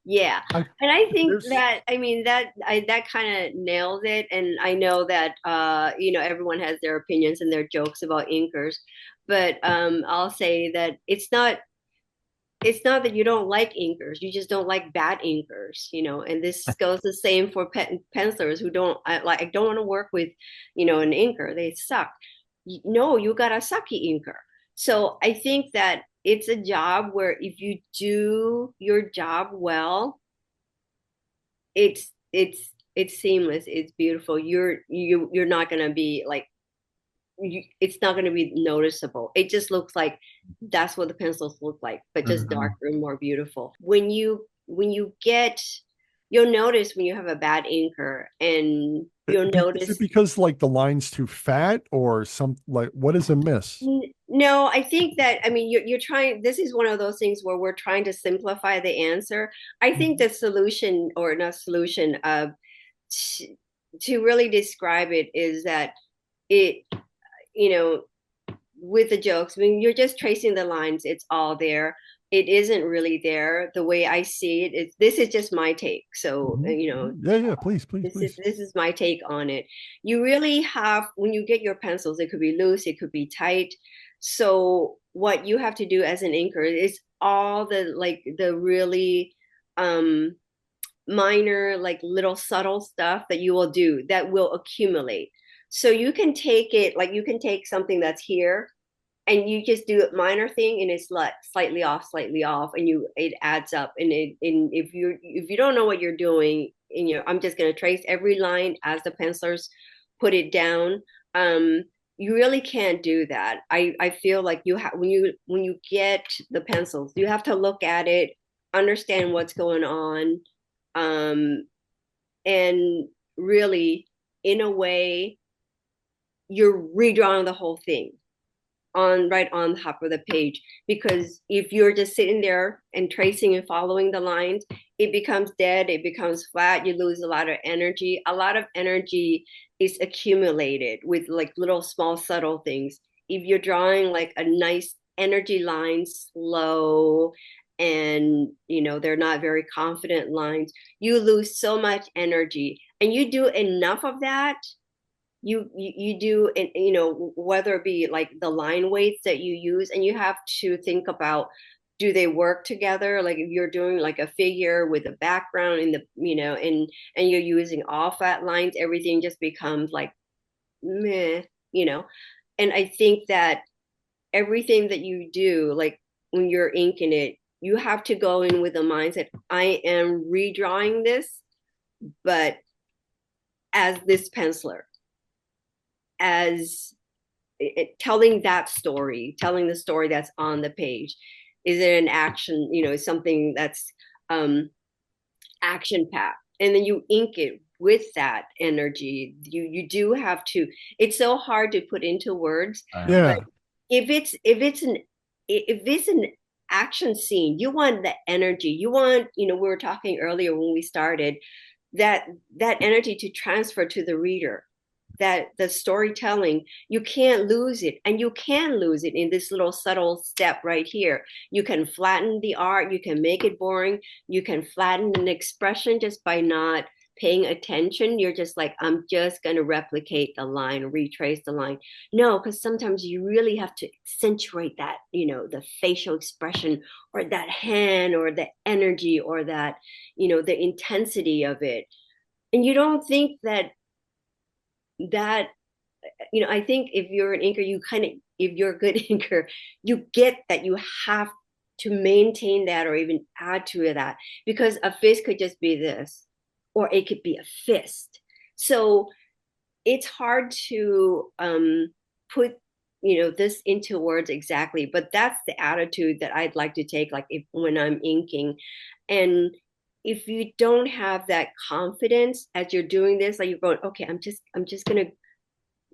Yeah. I And I think there's that, I mean, that kind of nails it. And I know that, everyone has their opinions and their jokes about inkers, but I'll say that it's not that you don't like inkers, you just don't like bad inkers, and this goes the same for pencilers who I don't want to work with, an inker. They suck. No, you got a sucky inker. So I think that it's a job where if you do your job well, it's seamless, it's beautiful. You're not gonna be like it's not going to be noticeable. It just looks like that's what the pencils look like, but just Mhm. darker and more beautiful. You'll notice when you have a bad inker, and you'll is it notice. because like the line's too fat or some like what is a miss? No, I think that, I mean, you're trying. This is one of those things where we're trying to simplify the answer. I think the solution, or not solution, to, to really describe it is that it, you know, with the jokes, I mean, you're just tracing the lines, it's all there. It isn't really there the way I see it. This is just my take. So, Mhm. Yeah, yeah, please, please, this is please. this is my take on it. You really have, when you get your pencils, it could be loose, it could be tight. So what you have to do as an inker is all the really um minor, like little subtle stuff that you will do that will accumulate. So you can take it, like you can take something that's here and you just do a minor thing and it's like slightly off, and it adds up. And if you don't know what you're doing, and I'm just going to trace every line as the pencilers put it down. um you really can't do that. I feel like you have, when you get the pencils, you have to look at it, understand what's going on, um and really, in a way, you're redrawing the whole thing on right on top of the page. Because if you're just sitting there and tracing and following the lines, it becomes dead, it becomes flat, you lose a lot of energy. A lot of energy is accumulated with like little small subtle things. If you're drawing like a nice energy line, slow, and they're not very confident lines, you lose so much energy. And you do enough of that, you do, and whether it be like the line weights that you use, and you have to think about, do they work together? Like if you're doing like a figure with a background in the, and you're using all fat lines, everything just becomes like meh, you know And I think that everything that you do, like when you're inking it, you have to go in with the mindset, I am redrawing this, but as this penciler, as telling that story, telling the story that's on the page. Is it an action, something that's um, action packed? And then you ink it with that energy. You do have to. It's so hard to put into words, but Yeah. if it's an action scene, you want the energy. You want, we were talking earlier when we started, that energy to transfer to the reader, that the storytelling, you can't lose it. And you can lose it in this little subtle step right here. You can flatten the art, you can make it boring, you can flatten an expression just by not paying attention. You're just like, I'm just going to replicate the line, retrace the line. No, because sometimes you really have to accentuate that, the facial expression, or that hand, or the energy, or that, the intensity of it. And you don't think that I think if you're an inker, you kind of, if you're a good inker, you get that you have to maintain that or even add to that, because a fist could just be this, or it could be a fist. So it's hard to put this into words exactly, but that's the attitude that I'd like to take, like if when I'm inking. And if you don't have that confidence as you're doing this, like you're going, okay, I'm just gonna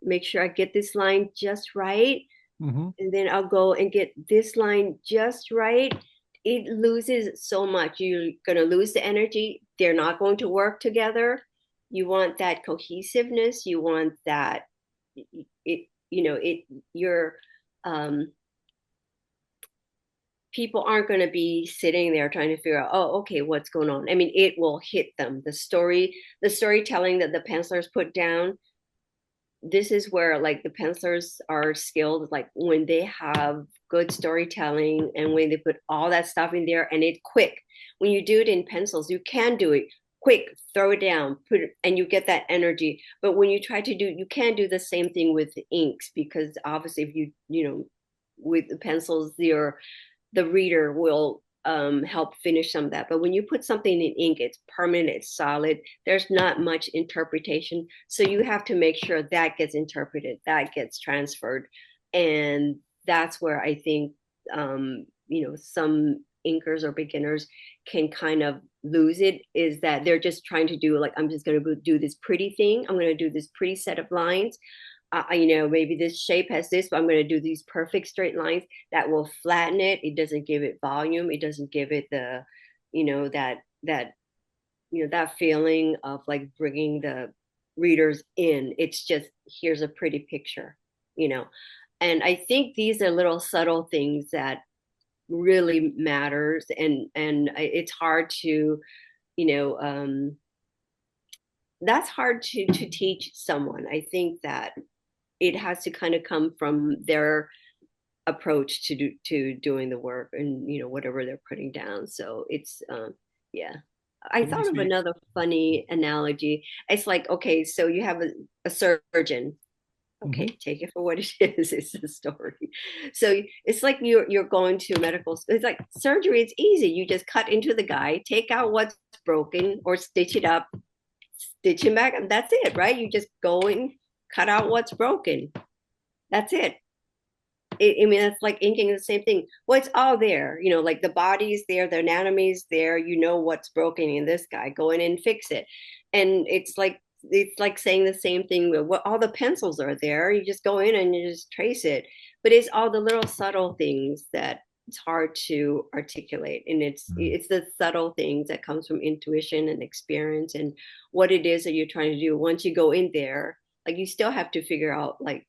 make sure I get this line just right, Hmm. and then I'll go and get this line just right. It loses so much. You're going to lose the energy. They're not going to work together. You want that cohesiveness. You want that you're um people aren't going to be sitting there trying to figure out, oh, okay, what's going on. I mean, it will hit them. The storytelling that the pencilers put down, this is where like the pencilers are skilled, like when they have good storytelling and when they put all that stuff in there and it's quick. When you do it in pencils, you can do it quick, throw it down, put it, and you get that energy. But when you try to do, you can't do the same thing with the inks, because obviously if with the pencils, the reader will help finish some of that. But when you put something in ink, it's permanent, it's solid. There's not much interpretation. So you have to make sure that gets interpreted, that gets transferred. And that's where I think, some inkers or beginners can kind of lose it, is that they're just trying to do, like, I'm just going to do this pretty thing. I'm going to do this pretty set of lines. Maybe this shape has this, but I'm going to do these perfect straight lines that will flatten it. It doesn't give it volume. It doesn't give it the, that, that feeling of like bringing the readers in. It's just, here's a pretty picture, you know. And I think these are little subtle things that really matters. And it's hard to, you know, that's hard to teach someone. I think that it has to kind of come from their approach to doing the work, and whatever they're putting down. So it's yeah. I It thought makes of me. another funny analogy. It's like, okay, so you have a surgeon. Okay, Mhm. take it for what it is. It's a story. So it's like you're going to medical school. It's like surgery. It's easy. You just cut into the guy, take out what's broken, or stitch it up, stitch him back, and that's it, right? You just go and cut out what's broken. That's it. I mean, it's like inking the same thing. Well, it's all there, like the body's there, the anatomy's there. You know what's broken in this guy. Go in and fix it. And it's like saying the same thing with what all the pencils are there. You just go in and you just trace it. But it's all the little subtle things that it's hard to articulate. And it's the subtle things that comes from intuition and experience and what it is that you're trying to do. Once you go in there, like you still have to figure out like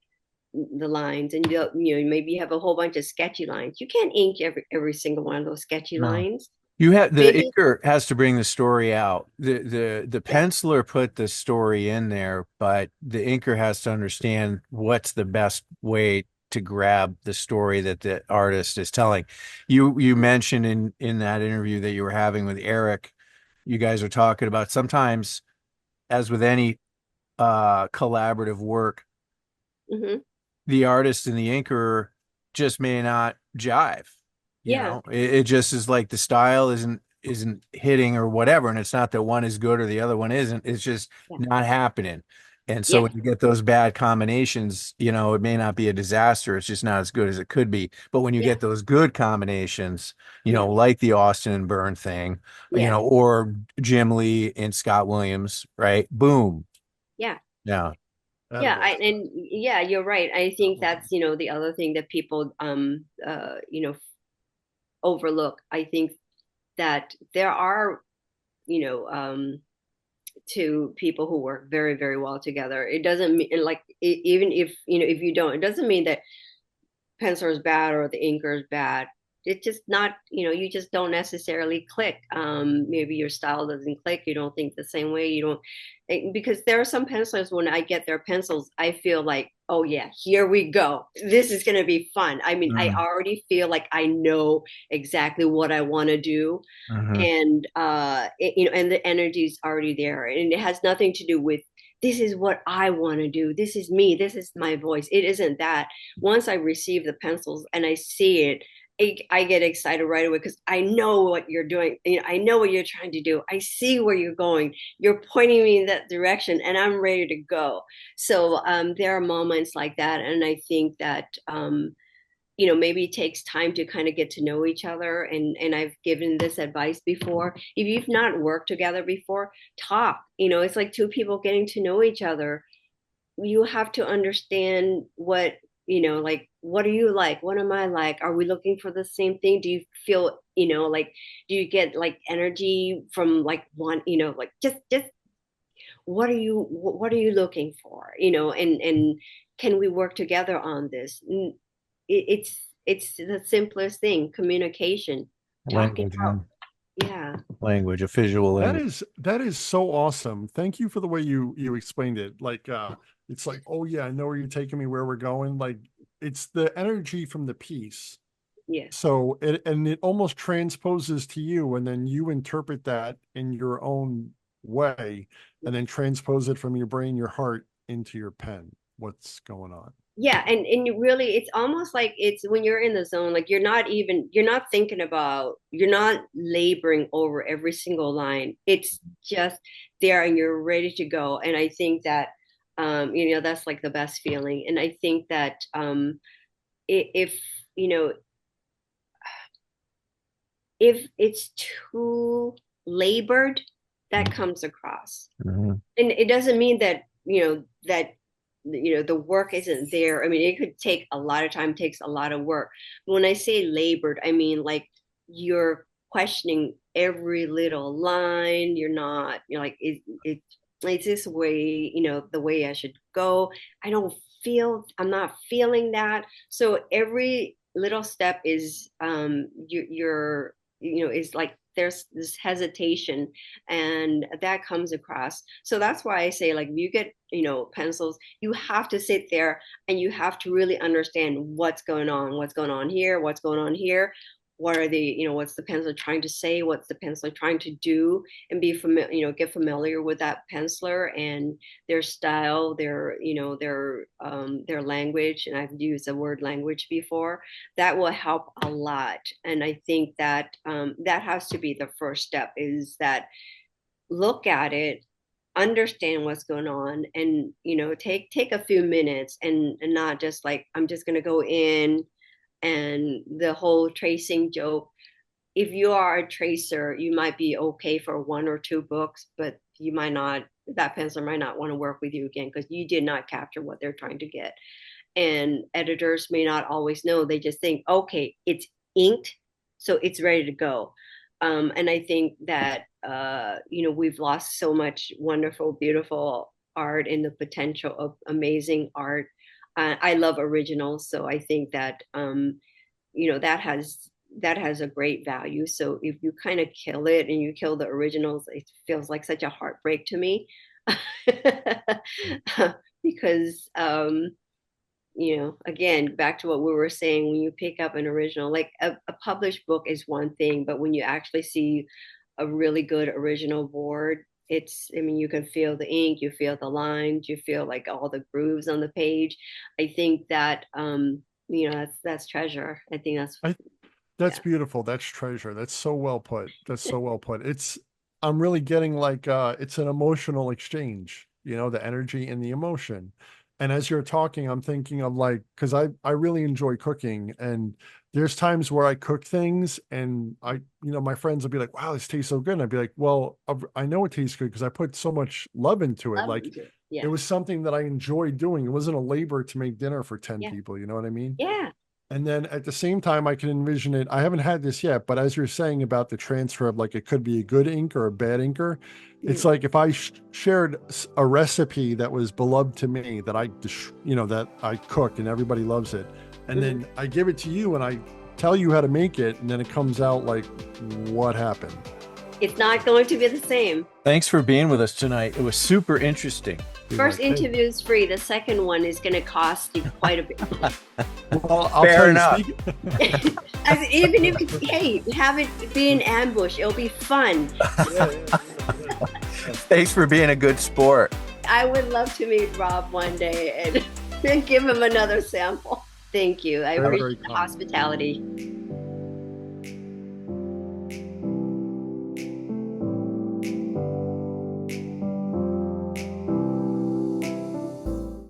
the lines, and maybe you have a whole bunch of sketchy lines. You can't ink every single one of those sketchy No. lines. You have the Maybe, inker has to bring the story out. The yeah. penciler put the story in there, but the inker has to understand what's the best way to grab the story that the artist is telling. You mentioned in that interview that you were having with Eric, you guys are talking about sometimes, as with any collaborative work, Hmm. the artist and the inker just may not jive. You Yeah, know, it just is like the style isn't hitting or whatever. And it's not that one is good or the other one isn't. It's just yeah, not happening. And so yeah, when you get those bad combinations, you know, it may not be a disaster. It's just not as good as it could be. But when you yeah, get those good combinations, you yeah, know, like the Austin and Byrne thing, you yeah, know, or Jim Lee and Scott Williams, right? Boom. yeah. Yeah. Yeah, Attaboy. and yeah, you're right. I think that's, the other thing that people overlook. I think that there are, you know, two people who work very, very well together. It doesn't mean like even if, if you don't, it doesn't mean that penciler is bad or the inker is bad. It's just not, you just don't necessarily click. Maybe your style doesn't click. You don't think the same way. You don't, because there are some pencilers when I get their pencils, I feel like, oh yeah, here we go. This is going to be fun. I mean, I Mhm. already feel like I know exactly what I want to do. Mhm. And, and the energy is already there. And it has nothing to do with, this is what I want to do. This is me. This is my voice. It isn't that. Once I receive the pencils and I see it, I get excited right away because I know what you're doing. I know what you're trying to do. I see where you're going. You're pointing me in that direction, and I'm ready to go. So there are moments like that, and I think that maybe it takes time to kind of get to know each other. And I've given this advice before. If you've not worked together before, talk. It's like two people getting to know each other. You have to understand what, like, what are you like, what am I like, are we looking for the same thing, do you feel, like, do you get like energy from like one, like just what are you looking for, and can we work together on this. It's the simplest thing, communication, talking Language, out. man. Yeah, Language, a visual That language. is that is so awesome. Thank you for the way you explained it. Like it's like, oh yeah, I know where you're taking me, where we're going. Like it's the energy from the piece. yes, So it almost transposes to you, and then you interpret that in your own way, and then transpose it from your brain, your heart into your pen. What's going on? yeah. And you really, it's almost like, it's when you're in the zone, like you're not thinking about, you're not laboring over every single line. It's just there and you're ready to go. And I think that that's like the best feeling. And I think that if you know if it's too labored, that comes across. Mhm. And it doesn't mean that the work isn't there. I mean, it could take a lot of time, takes a lot of work. But when I say labored, I mean like you're questioning every little line. You're not, you're like, is this way, the way I should go? I'm not feeling that. So every little step is you're is like there's this hesitation, and that comes across. So that's why I say, like, if you get pencils, you have to sit there and you have to really understand what's going on here, what's going on here, what are the what's the penciler trying to say, what's the penciler trying to do, and be familiar, get familiar with that penciler and their style, their language. And I've used the word language before. That will help a lot. And I think that that has to be the first step, is that look at it, understand what's going on, and take a few minutes, and not just like, I'm just going to go in, and the whole tracing joke. If you are a tracer, you might be okay for one or two books, but you might not, that penciler might not want to work with you again because you did not capture what they're trying to get. And editors may not always know. They just think, okay, it's inked, so it's ready to go. And I think that we've lost so much wonderful, beautiful art, and the potential of amazing art. I love originals, so I think that that has a great value. So if you kind of kill it and you kill the originals, it feels like such a heartbreak to me. Because again, back to what we were saying, when you pick up an original, like a published book is one thing, but when you actually see a really good original board, I mean, you can feel the ink, you feel the lines, you feel like all the grooves on the page. I think that, that's treasure. I think I That's yeah. beautiful. That's treasure. That's so well put. That's so well put. I'm really getting like it's an emotional exchange, the energy and the emotion. And as you're talking, I'm thinking of like, because I really enjoy cooking, and there's times where I cook things and my friends will be like, wow, this tastes so good. And I'd be like, well, I know it tastes good because I put so much love into it. Love Like it. it Yeah. was something that I enjoyed doing. It wasn't a labor to make dinner for 10 Yeah. people. You know what I mean? Yeah. And then at the same time, I can envision it. I haven't had this yet, but as you're saying about the transfer of like it could be a good ink or a bad inker, it's Mm. like if I shared a recipe that was beloved to me that that I cook and everybody loves it, and Mhm. then I give it to you and I tell you how to make it, and then it comes out like what happened. It's not going to be the same. Thanks for being with us tonight. It was super interesting. First Like, hey, interview is free. The second one is going to cost you quite a bit. well, I'll Fair tell enough. you. I mean, even if, hey, have it be an ambush. It'll be fun. Thanks for being a good sport. I would love to meet Rob one day and give him another sample. Thank you. I Very, appreciate very the kind. hospitality.